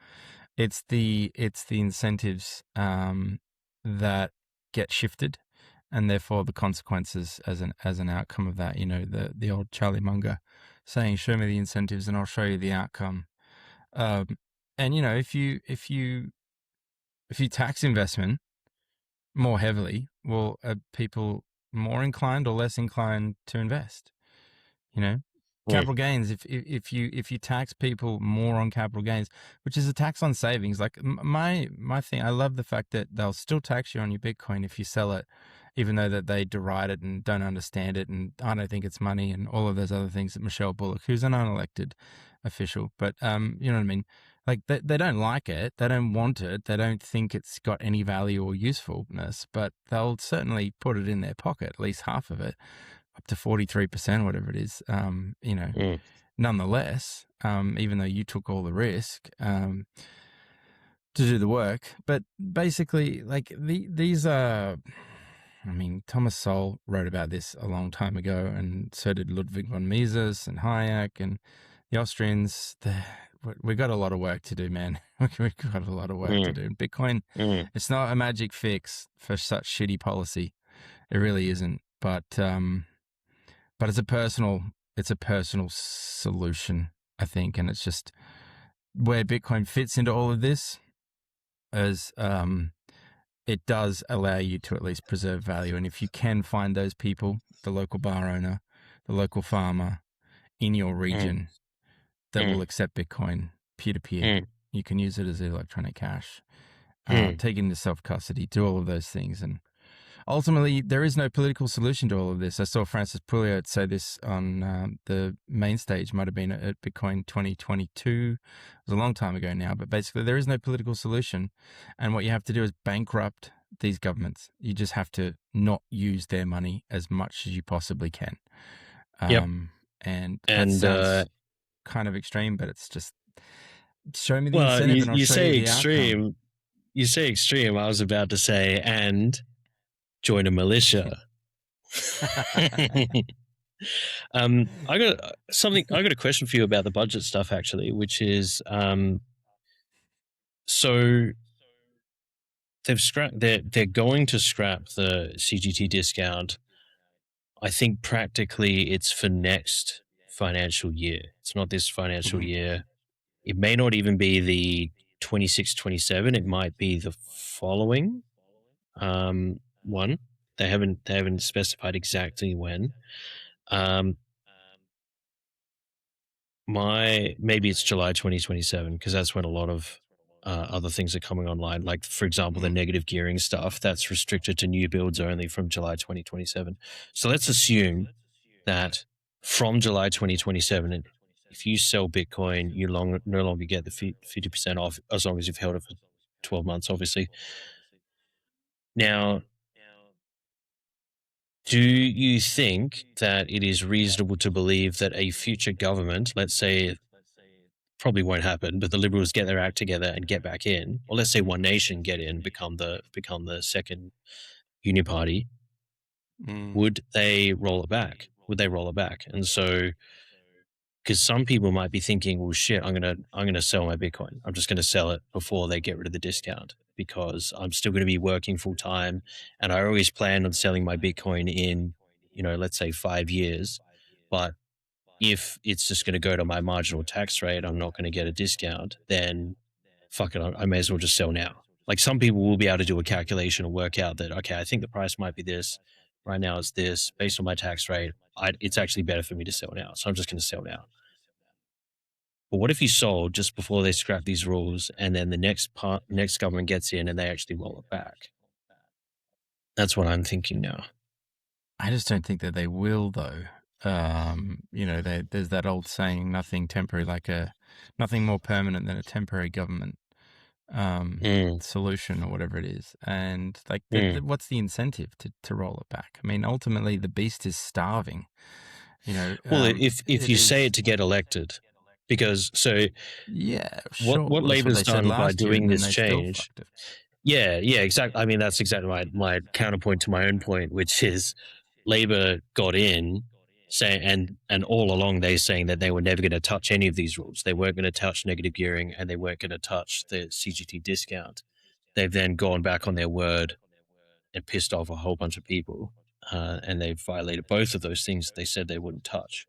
It's the incentives that get shifted. And therefore, the consequences as an outcome of that, the old Charlie Munger saying, "Show me the incentives, and I'll show you the outcome." And if you tax investment more heavily, well, are people more inclined or less inclined to invest? Capital gains. If you tax people more on capital gains, which is a tax on savings, like my thing, I love the fact that they'll still tax you on your Bitcoin if you sell it, even though that they deride it and don't understand it, and I don't think it's money, and all of those other things that Michelle Bullock, who's an unelected official, but you know what I mean. Like they don't like it, they don't want it, they don't think it's got any value or usefulness, but they'll certainly put it in their pocket, at least half of it. Up to 43%, whatever it is, nonetheless, even though you took all the risk to do the work. But basically, like these are, I mean, Thomas Sowell wrote about this a long time ago, and so did Ludwig von Mises and Hayek and the Austrians. We got a lot of work to do, man. We've got a lot of work to do. Bitcoin, it's not a magic fix for such shitty policy. It really isn't. But it's a personal solution, I think, and it's just where Bitcoin fits into all of this, as it does allow you to at least preserve value. And if you can find those people, the local bar owner, the local farmer in your region that will accept Bitcoin peer-to-peer, you can use it as electronic cash, take it into self-custody, do all of those things. And ultimately, there is no political solution to all of this. I saw Francis Pouliot say this on the main stage, might have been at Bitcoin 2022. It was a long time ago now, but basically there is no political solution. And what you have to do is bankrupt these governments. You just have to not use their money as much as you possibly can. And that sounds kind of extreme, but it's just, show me the incentive and I'll show you the outcome. You say extreme. I was about to say, and join a militia. I got a question for you about the budget stuff, actually, which is, so they're going to scrap the CGT discount. I think practically it's for next financial year. It's not this financial year. It may not even be the 26-27. It might be the following one. They haven't specified exactly when. Maybe it's July 2027, because that's when a lot of other things are coming online. Like, for example, the negative gearing stuff that's restricted to new builds only from July 2027. So let's assume that from July 2027, if you sell Bitcoin, you no longer get the 50% off as long as you've held it for 12 months, obviously. Now, do you think that it is reasonable to believe that a future government, let's say, probably won't happen, but the Liberals get their act together and get back in, or let's say One Nation get in, become the second Union Party, would they roll it back? And so, because some people might be thinking, well, shit, I'm gonna sell my Bitcoin. I'm just gonna sell it before they get rid of the discount, because I'm still going to be working full time, and I always planned on selling my Bitcoin in, let's say 5 years. But if it's just going to go to my marginal tax rate, I'm not going to get a discount, then fuck it, I may as well just sell now. Like, some people will be able to do a calculation and work out that, okay, I think the price might be this. Right now it's this. Based on my tax rate, it's actually better for me to sell now. So I'm just going to sell now. But what if you sold just before they scrap these rules, and then the next government gets in and they actually roll it back? That's what I'm thinking now. I just don't think that they will, though. There's that old saying, nothing more permanent than a temporary government solution, or whatever it is. And what's the incentive to roll it back? I mean, ultimately the beast is starving. Well, if you say it to get elected, because yeah, sure. what Labor's done by doing this change. Yeah, exactly. I mean, that's exactly my counterpoint to my own point, which is Labor got in saying, and all along they're saying that they were never going to touch any of these rules. They weren't going to touch negative gearing, and they weren't going to touch the CGT discount. They've then gone back on their word and pissed off a whole bunch of people, and they've violated both of those things they said they wouldn't touch.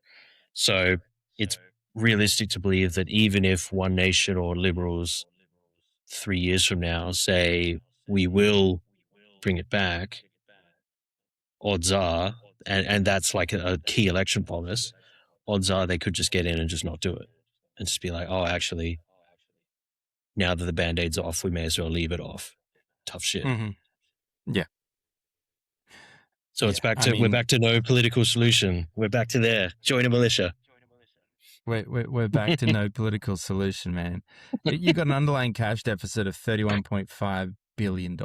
So it's realistic to believe that even if One Nation or Liberals 3 years from now say we will bring it back, odds are, and that's like a key election promise, odds are they could just get in and just not do it, and just be like, oh, actually, now that the Band-Aid's off, we may as well leave it off. Tough shit. Mm-hmm. Yeah. So we're back to no political solution. We're back to there. Join a militia. We're back to no political solution, man. You got an underlying cash deficit of $31.5 billion,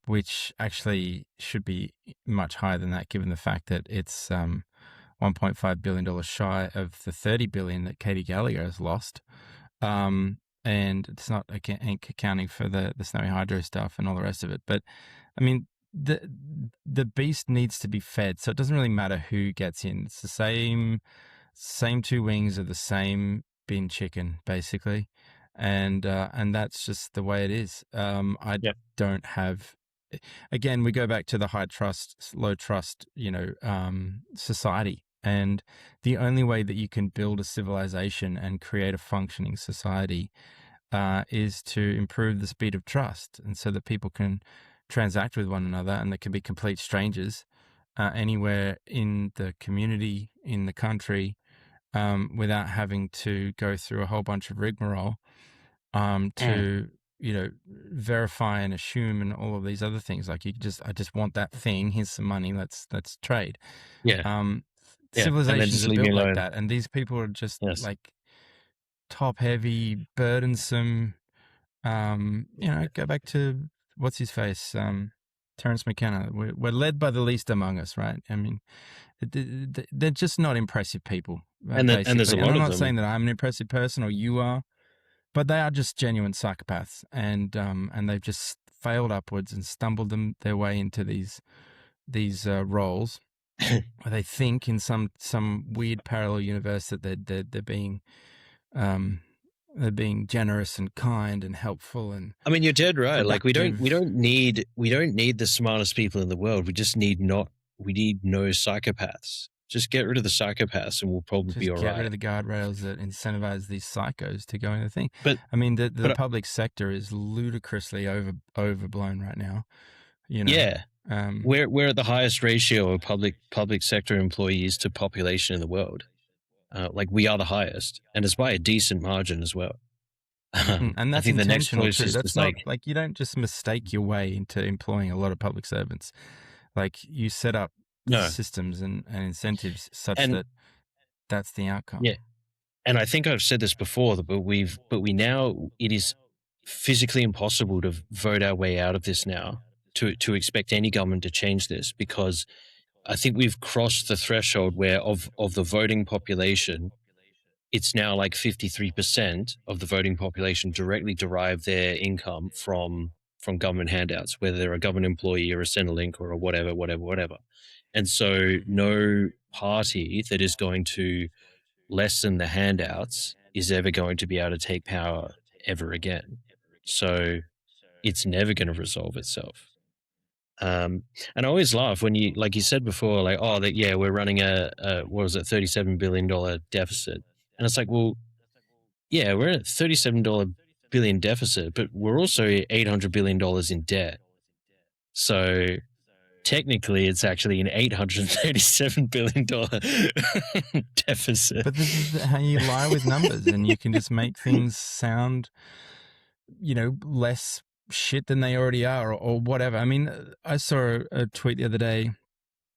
which actually should be much higher than that, given the fact that it's $1.5 billion shy of the $30 billion that Katie Gallagher has lost. And it's not accounting for the Snowy Hydro stuff and all the rest of it. But I mean, the beast needs to be fed, so it doesn't really matter who gets in. It's the same two wings of the same bin chicken, basically, and that's just the way it is. Don't have. Again, we go back to the high trust, low trust, society, and the only way that you can build a civilization and create a functioning society is to improve the speed of trust, and so that people can transact with one another, and they can be complete strangers anywhere in the community, in the country, without having to go through a whole bunch of rigmarole to verify and assume and all of these other things. Like, I just want that thing. Here's some money. Let's trade. Civilizations are built like that, and these people are just like top heavy, burdensome. Go back to what's his face, Terence McKenna. We're led by the least among us, right? I mean, they're just not impressive people. And there's a lot of them. I'm not saying that I'm an impressive person or you are, but they are just genuine psychopaths, and they've just failed upwards and stumbled their way into these roles where they think in some weird parallel universe that they're being generous and kind and helpful. And I mean, you're dead right. productive. Like, we don't need the smartest people in the world. We just need no psychopaths. Just get rid of the psychopaths, and we'll probably be all right. Get rid of the guardrails that incentivize these psychos to go into the thing. But I mean, the public sector is ludicrously overblown right now. Yeah, we're at the highest ratio of public sector employees to population in the world. Like, we are the highest, and it's by a decent margin as well. And I that's think the next intentional too. closest That's is not like you don't just mistake your way into employing a lot of public servants. Like you set up no, systems and incentives such and that that's the outcome. yeah, and I think I've said this before, but we now, it is physically impossible to vote our way out of this now, to expect any government to change this, because I think we've crossed the threshold where of the voting population, it's now like 53% of the voting population directly derive their income from government handouts, whether they're a government employee or a Centrelink or a whatever. And so no party that is going to lessen the handouts is ever going to be able to take power ever again. So it's never going to resolve itself. And I always laugh when you, like you said before, like, oh, that, yeah, we're running a what was it, $37 billion deficit. And it's like, well, yeah, we're at $37 billion deficit, but we're also $800 billion in debt. So technically it's actually an $837 billion deficit. But this is how you lie with numbers, and you can just make things sound, less shit than they already are, or whatever. I mean, I saw a tweet the other day.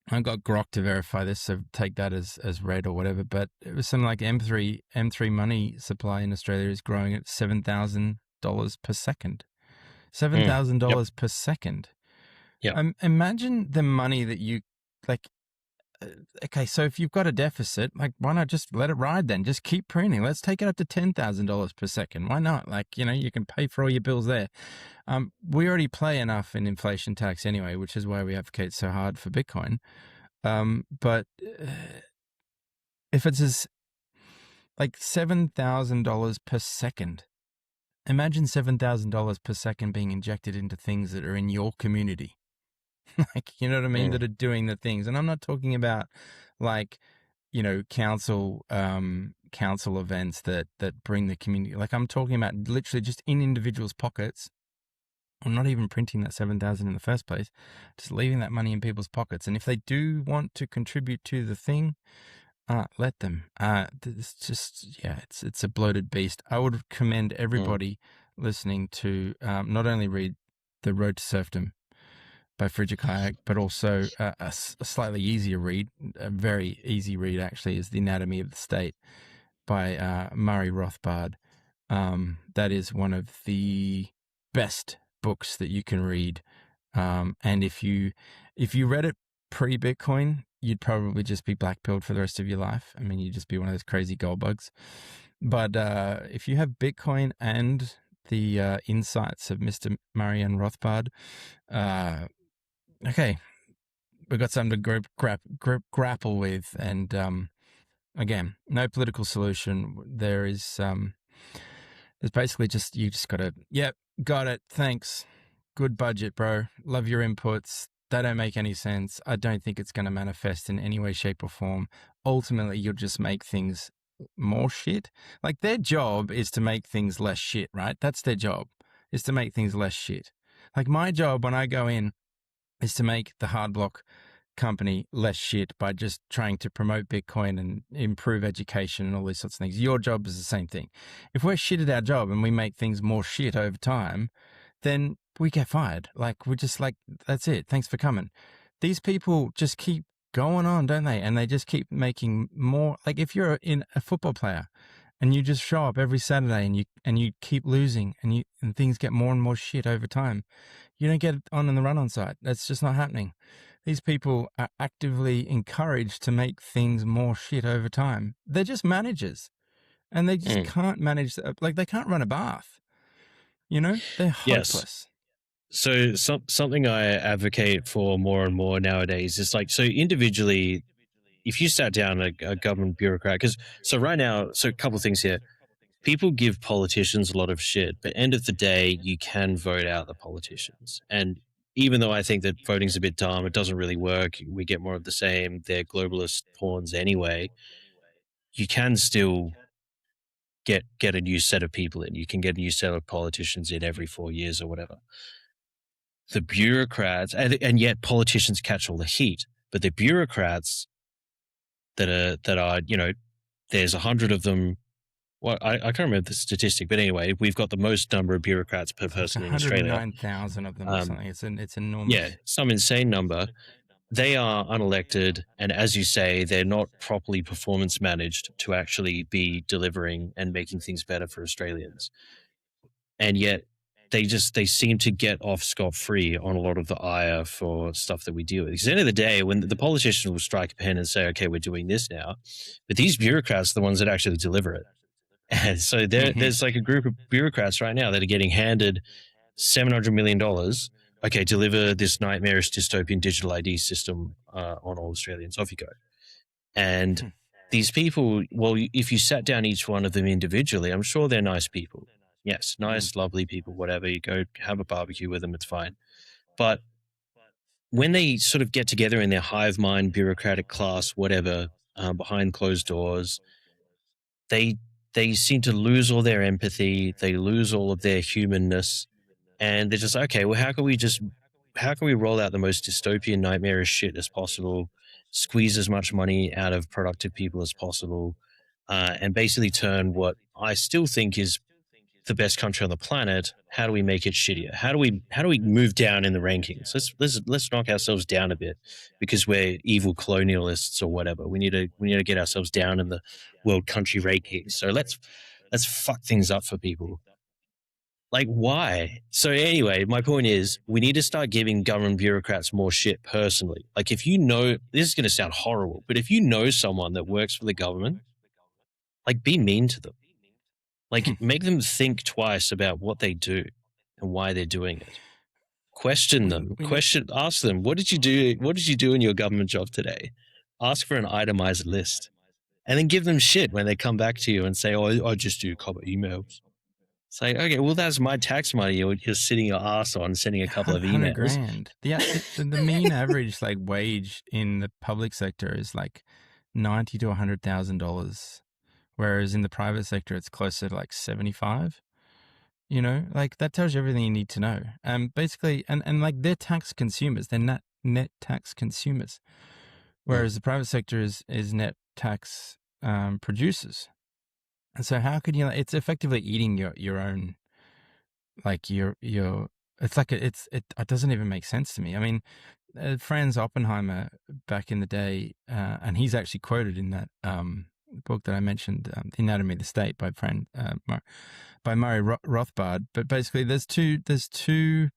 I got Grok to verify this, so take that as read or whatever. But it was something like M3 money supply in Australia is growing at $7,000 per second. $7,000 per second. Yeah. Imagine the money that you like. Okay, so if you've got a deficit, like, why not just let it ride then? Just keep printing. Let's take it up to $10,000 per second. Why not? Like, you can pay for all your bills there. We already play enough in inflation tax anyway, which is why we advocate so hard for Bitcoin. But if it's as like $7,000 per second, imagine $7,000 per second being injected into things that are in your community. Like, you know what I mean? That are doing the things. And I'm not talking about like, council events that bring the community. Like, I'm talking about literally just in individuals' pockets. I'm not even printing that 7,000 in the first place, just leaving that money in people's pockets. And if they do want to contribute to the thing, let them. It's just, it's a bloated beast. I would commend everybody listening to not only read The Road to Serfdom by Friedrich Hayek, but also a slightly easier read, a very easy read actually, is The Anatomy of the State by Murray Rothbard. That is one of the best books that you can read. And if you read it pre-Bitcoin, you'd probably just be blackpilled for the rest of your life. I mean, you'd just be one of those crazy gold bugs. But if you have Bitcoin and the insights of Mr. Murray and Rothbard, okay, we've got something to grapple with. And again, no political solution. There's basically just, you just got to, yep, got it, thanks, good budget, bro, love your inputs. They don't make any sense. I don't think it's going to manifest in any way, shape, or form. Ultimately, you'll just make things more shit. Like, their job is to make things less shit, right? That's their job, is to make things less shit. Like, my job when I go in is to make the HardBlock company less shit by just trying to promote Bitcoin and improve education and all these sorts of things. Your job is the same thing. If we're shit at our job and we make things more shit over time, then we get fired. Like, we're just like, that's it. Thanks for coming. These people just keep going on, don't they? And they just keep making more. Like, if you're a football player and you just show up every Saturday and you keep losing and things get more and more shit over time, you don't get on in the run-on side. That's just not happening. These people are actively encouraged to make things more shit over time. They're just managers, and they just can't manage. Like, they can't run a bath. They're hopeless. So something I advocate for more and more nowadays is like, so individually, if you sat down a government bureaucrat, because so right now, so a couple of things here. People give politicians a lot of shit, but end of the day, you can vote out the politicians. And even though I think that voting's a bit dumb, it doesn't really work, we get more of the same, they're globalist pawns anyway, you can still get a new set of people in. You can get a new set of politicians in every 4 years or whatever. The bureaucrats, and yet politicians catch all the heat, but the bureaucrats that are there's 100 of them well, I can't remember the statistic, but anyway, we've got the most number of bureaucrats per Like person in Australia. 109,000 of them or something. It's enormous. Yeah, some insane number. They are unelected, and as you say, they're not properly performance managed to actually be delivering and making things better for Australians. And yet they seem to get off scot-free on a lot of the ire for stuff that we deal with. Because at the end of the day, when the politicians will strike a pen and say, okay, we're doing this now, but these bureaucrats are the ones that actually deliver it. And so there's like a group of bureaucrats right now that are getting handed $700 million. Okay, deliver this nightmarish dystopian digital ID system on all Australians. Off you go. And these people, well, if you sat down each one of them individually, I'm sure they're nice people. Yes, nice, lovely people, whatever. You go have a barbecue with them, it's fine. But when they sort of get together in their hive mind, bureaucratic class, whatever, behind closed doors, they seem to lose all their empathy. They lose all of their humanness. And they're just, okay, well, how can we roll out the most dystopian, nightmarish shit as possible, squeeze as much money out of productive people as possible, and basically turn what I still think is the best country on the planet, how do we make it shittier? How do we move down in the rankings? Let's knock ourselves down a bit because we're evil colonialists or whatever. We need to get ourselves down in the world country rankings. So let's fuck things up for people. Like, why? So anyway, my point is we need to start giving government bureaucrats more shit personally. Like, if you know, this is going to sound horrible, but if you know someone that works for the government, like, be mean to them. Like, make them think twice about what they do and why they're doing it. Question them. Ask them, what did you do? What did you do in your government job today? Ask for an itemized list. And then give them shit when they come back to you and say, oh, I just do a couple of emails. It's like, okay, well, that's my tax money you're sitting your ass on, sending a couple of emails. $100,000. The mean average like wage in the public sector is like $90,000 to $100,000. Whereas in the private sector, it's closer to like 75. You know, like that tells you everything you need to know. Basically, and like they're tax consumers, they're net tax consumers, whereas the private sector is net tax producers. And so how could you? It's effectively eating your own, like your. It's like it doesn't even make sense to me. I mean, Franz Oppenheimer back in the day, and he's actually quoted in that book that I mentioned, The Anatomy of the State by Murray Rothbard. But basically, there's two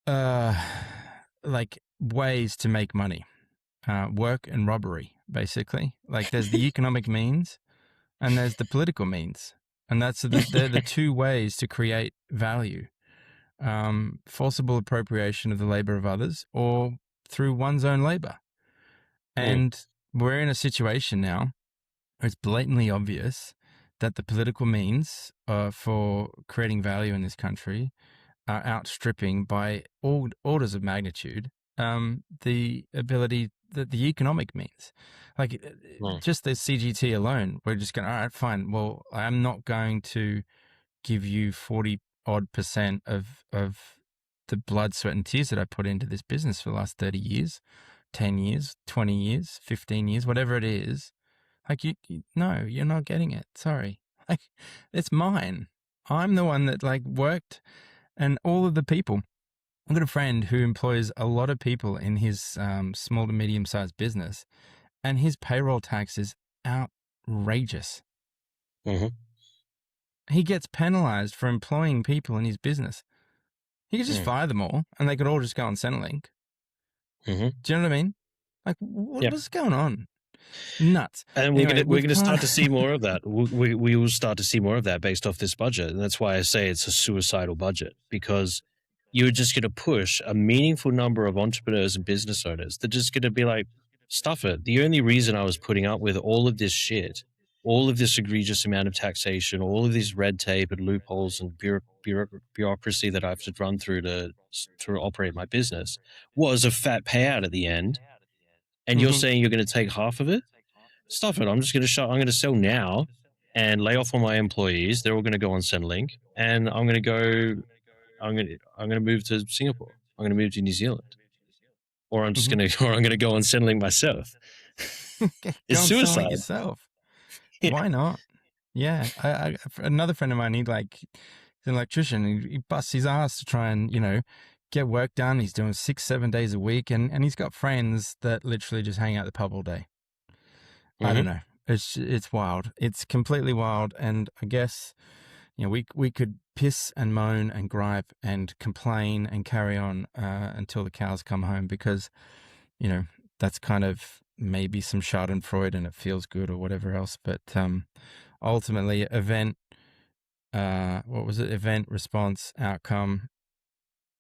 like ways to make money, work and robbery. Basically, like there's the economic means, and there's the political means, and they're the two ways to create value: forcible appropriation of the labor of others, or through one's own labor. And we're in a situation now where it's blatantly obvious that the political means for creating value in this country are outstripping by orders of magnitude the ability that the economic means. Like just the CGT alone, we're just going, all right, fine. Well, I'm not going to give you 40% of the blood, sweat, and tears that I put into this business for the last 30 years. 10 years, 20 years, 15 years, whatever it is, like no, you're not getting it. Sorry. Like it's mine. I'm the one that like worked, and all of the people. I've got a friend who employs a lot of people in his small to medium sized business, and his payroll tax is outrageous. Mm-hmm. He gets penalized for employing people in his business. He could just fire them all, and they could all just go on Centrelink. Mm-hmm. Do you know what I mean? Like, what's going on? Nuts. And we're going to start to see more of that. We will start to see more of that based off this budget. And that's why I say it's a suicidal budget, because you're just going to push a meaningful number of entrepreneurs and business owners. They're just going to be like, stuff it. The only reason I was putting up with all of this shit, all of this egregious amount of taxation, all of this red tape and loopholes and bureaucracy that I have to run through to operate my business was a fat payout at the end. And you're saying you're going to take half of it? Stuff it. I'm just going to I'm going to sell now and lay off all my employees. They're all going to go on Centrelink, and I'm going to move to Singapore. I'm going to move to New Zealand, or I'm just going to go on Centrelink myself. It's suicide. Yourself. Why not? Yeah, another friend of mine, he's an electrician. He busts his ass to try and get work done. He's doing 6-7 days a week, and he's got friends that literally just hang out at the pub all day. I don't know. It's wild. It's completely wild, and I guess we could piss and moan and gripe and complain and carry on until the cows come home, because that's kind of maybe some Schadenfreude and it feels good or whatever else. But ultimately, event response outcome.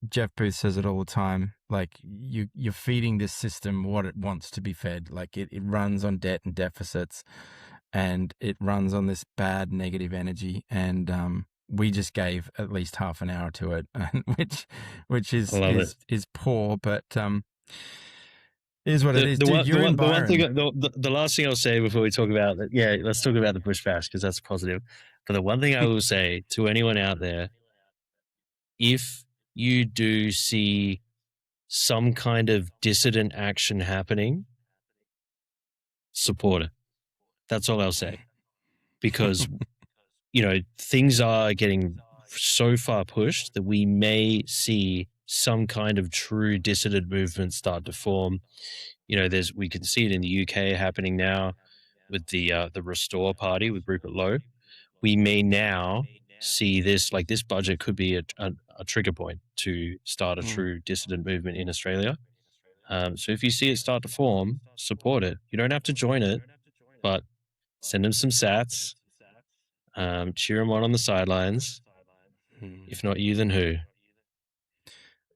Jeff Booth says it all the time. Like you're feeding this system what it wants to be fed. Like it runs on debt and deficits, and it runs on this bad negative energy. And we just gave at least half an hour to it, which is poor, but is what it is. Dude, the last thing I'll say before we talk about that, let's talk about the Bush Bash, because that's positive. But the one thing I will say to anyone out there, if you do see some kind of dissident action happening, support it. That's all I'll say. Because, things are getting so far pushed that we may see some kind of true dissident movement start to form. We can see it in the UK happening now with the Restore Party with Rupert Lowe. We may now see this budget could be a trigger point to start a true dissident movement in Australia. So if you see it start to form, support it. You don't have to join it, but send them some sats. Cheer them on the sidelines. If not you, then who?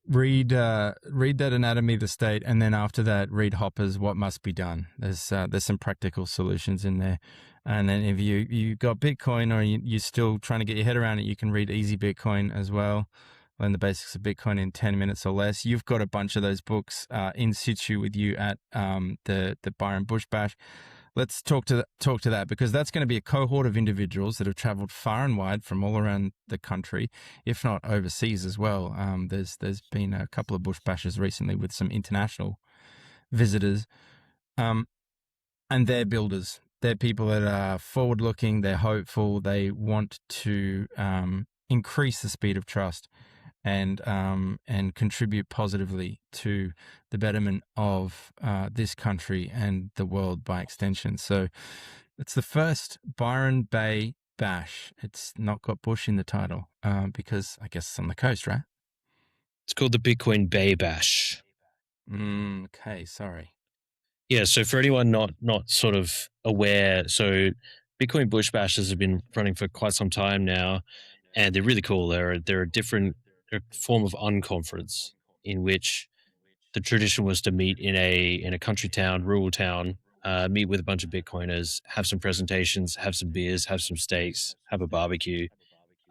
Read that Anatomy of the State, and then after that, read Hopper's What Must Be Done. There's some practical solutions in there. And then if you got Bitcoin, or you're still trying to get your head around it, you can read Easy Bitcoin as well. Learn the basics of Bitcoin in 10 minutes or less. You've got a bunch of those books in situ with you at the Byron Bush Bash. Let's talk to that, because that's going to be a cohort of individuals that have traveled far and wide from all around the country, if not overseas as well. There's been a couple of Bush Bashes recently with some international visitors, and they're builders. They're people that are forward-looking. They're hopeful. They want to increase the speed of trust and contribute positively to the betterment of this country and the world by extension. So it's the first Byron Bay Bash. It's not got Bush in the title because I guess it's on the coast, right? It's called the Bitcoin Bay Bash. Okay, sorry. Yeah, so for anyone not sort of aware, so Bitcoin Bush Bashes have been running for quite some time now, and they're really cool. They're a form of unconference in which the tradition was to meet in a country town, rural town, meet with a bunch of Bitcoiners, have some presentations, have some beers, have some steaks, have a barbecue.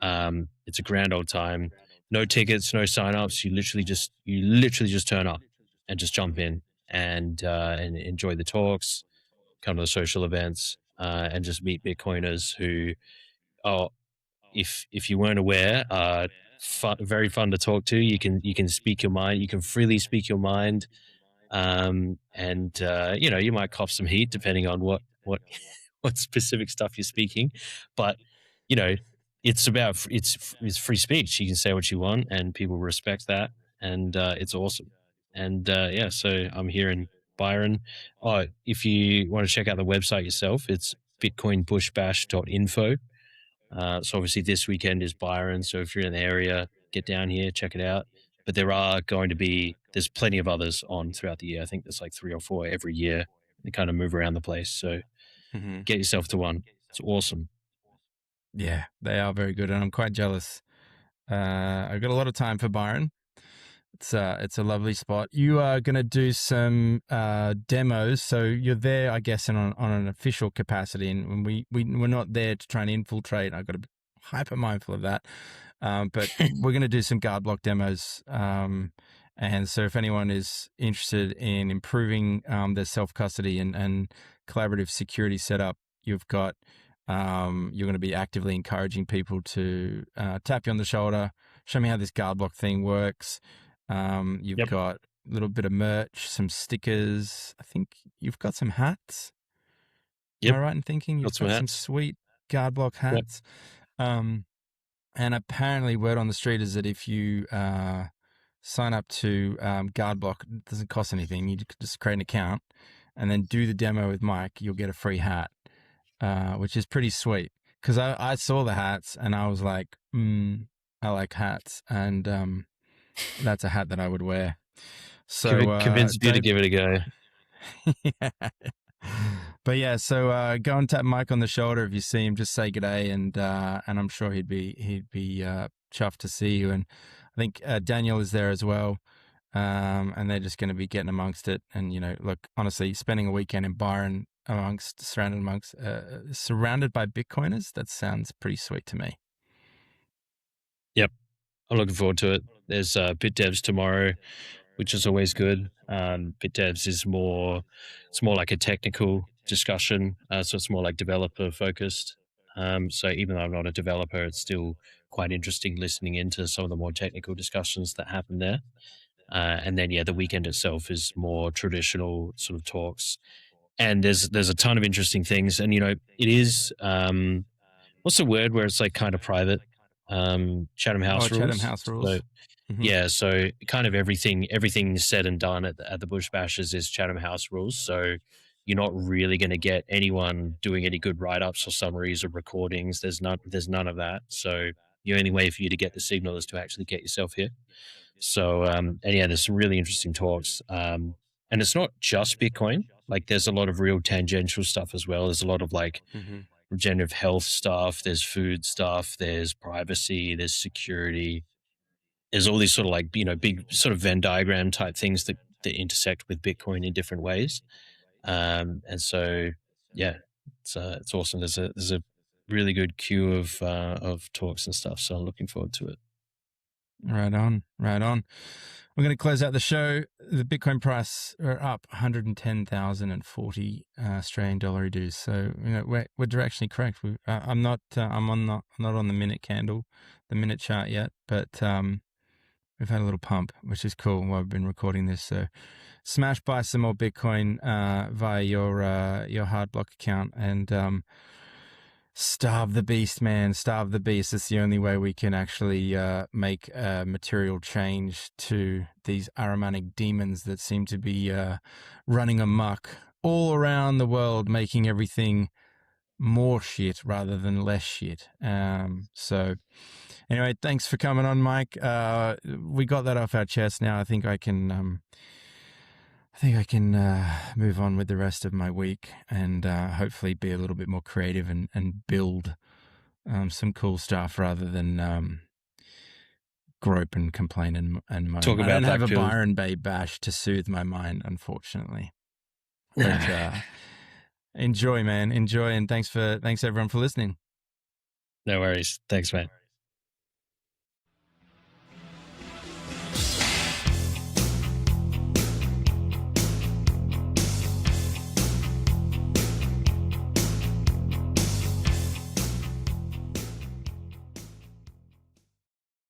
It's a grand old time. No tickets, no sign-ups. You literally just turn up and just jump in and enjoy the talks, come to the social events, and just meet Bitcoiners who are, if you weren't aware, very fun to talk to. You can speak your mind. You can freely speak your mind, and you might cop some heat depending on what specific stuff you're speaking, but it's free speech. You can say what you want, and people respect that, and it's awesome. And so I'm here in Byron. Oh, if you want to check out the website yourself, it's bitcoinbushbash.info. So obviously this weekend is Byron. So if you're in the area, get down here, check it out. But there's plenty of others on throughout the year. I think there's like 3 or 4 every year. They kind of move around the place. So get yourself to one. It's awesome. Yeah, they are very good. And I'm quite jealous. I've got a lot of time for Byron. It's a lovely spot. You are going to do some demos, so you're there, I guess, on an official capacity, and we're not there to try and infiltrate. I've got to be hyper mindful of that, but we're going to do some GuardBlock demos, and so if anyone is interested in improving their self-custody and collaborative security setup, you're going to be actively encouraging people to tap you on the shoulder, show me how this GuardBlock thing works. You've got a little bit of merch, some stickers. I think you've got some hats. Am I right in thinking you've got some sweet GuardBlock hats. And apparently, word on the street is that if you sign up to GuardBlock, it doesn't cost anything. You just create an account and then do the demo with Mike. You'll get a free hat, which is pretty sweet. Because I saw the hats and I was like, I like hats, and that's a hat that I would wear. So convinced you to give it a go. yeah. But yeah, so go and tap Mike on the shoulder if you see him. Just say g'day, and I'm sure he'd be chuffed to see you. And I think Daniel is there as well, and they're just going to be getting amongst it. And look, honestly, spending a weekend in Byron surrounded by Bitcoiners, that sounds pretty sweet to me. Yep, I'm looking forward to it. There's BitDevs tomorrow, which is always good. BitDevs is more like a technical discussion, so it's more like developer focused. So even though I'm not a developer, it's still quite interesting listening into some of the more technical discussions that happen there. And then the weekend itself is more traditional sort of talks. And there's a ton of interesting things. And it is what's the word where it's like kind of private? Chatham House rules. Chatham House rules. So, yeah, so kind of everything said and done at the Bush Bashers is Chatham House rules. So you're not really going to get anyone doing any good write-ups or summaries or recordings. There's none of that. So the only way for you to get the signal is to actually get yourself here. So there's some really interesting talks. And it's not just Bitcoin. Like there's a lot of real tangential stuff as well. There's a lot of like regenerative health stuff. There's food stuff. There's privacy. There's security. There's all these sort of like, big sort of Venn diagram type things that intersect with Bitcoin in different ways. And so, yeah, it's awesome. There's a really good queue of talks and stuff. So I'm looking forward to it. Right on. We're going to close out the show. The Bitcoin price are up 110,040 Australian dollar dues. So we're directionally correct. I'm not on the minute candle, the minute chart yet, but we've had a little pump, which is cool while we've been recording this. So smash buy some more Bitcoin via your HardBlock account and starve the beast, man. Starve the beast. It's the only way we can actually make a material change to these aromatic demons that seem to be running amok all around the world, making everything more shit rather than less shit. So anyway, thanks for coming on, Mike. We got that off our chest now. I think I can move on with the rest of my week and hopefully be a little bit more creative and build some cool stuff rather than grope and complain and moan. Talk about I don't have a Blackfield. Byron Bay bash to soothe my mind, unfortunately. But enjoy, man. Enjoy, and thanks everyone for listening. No worries. Thanks, mate.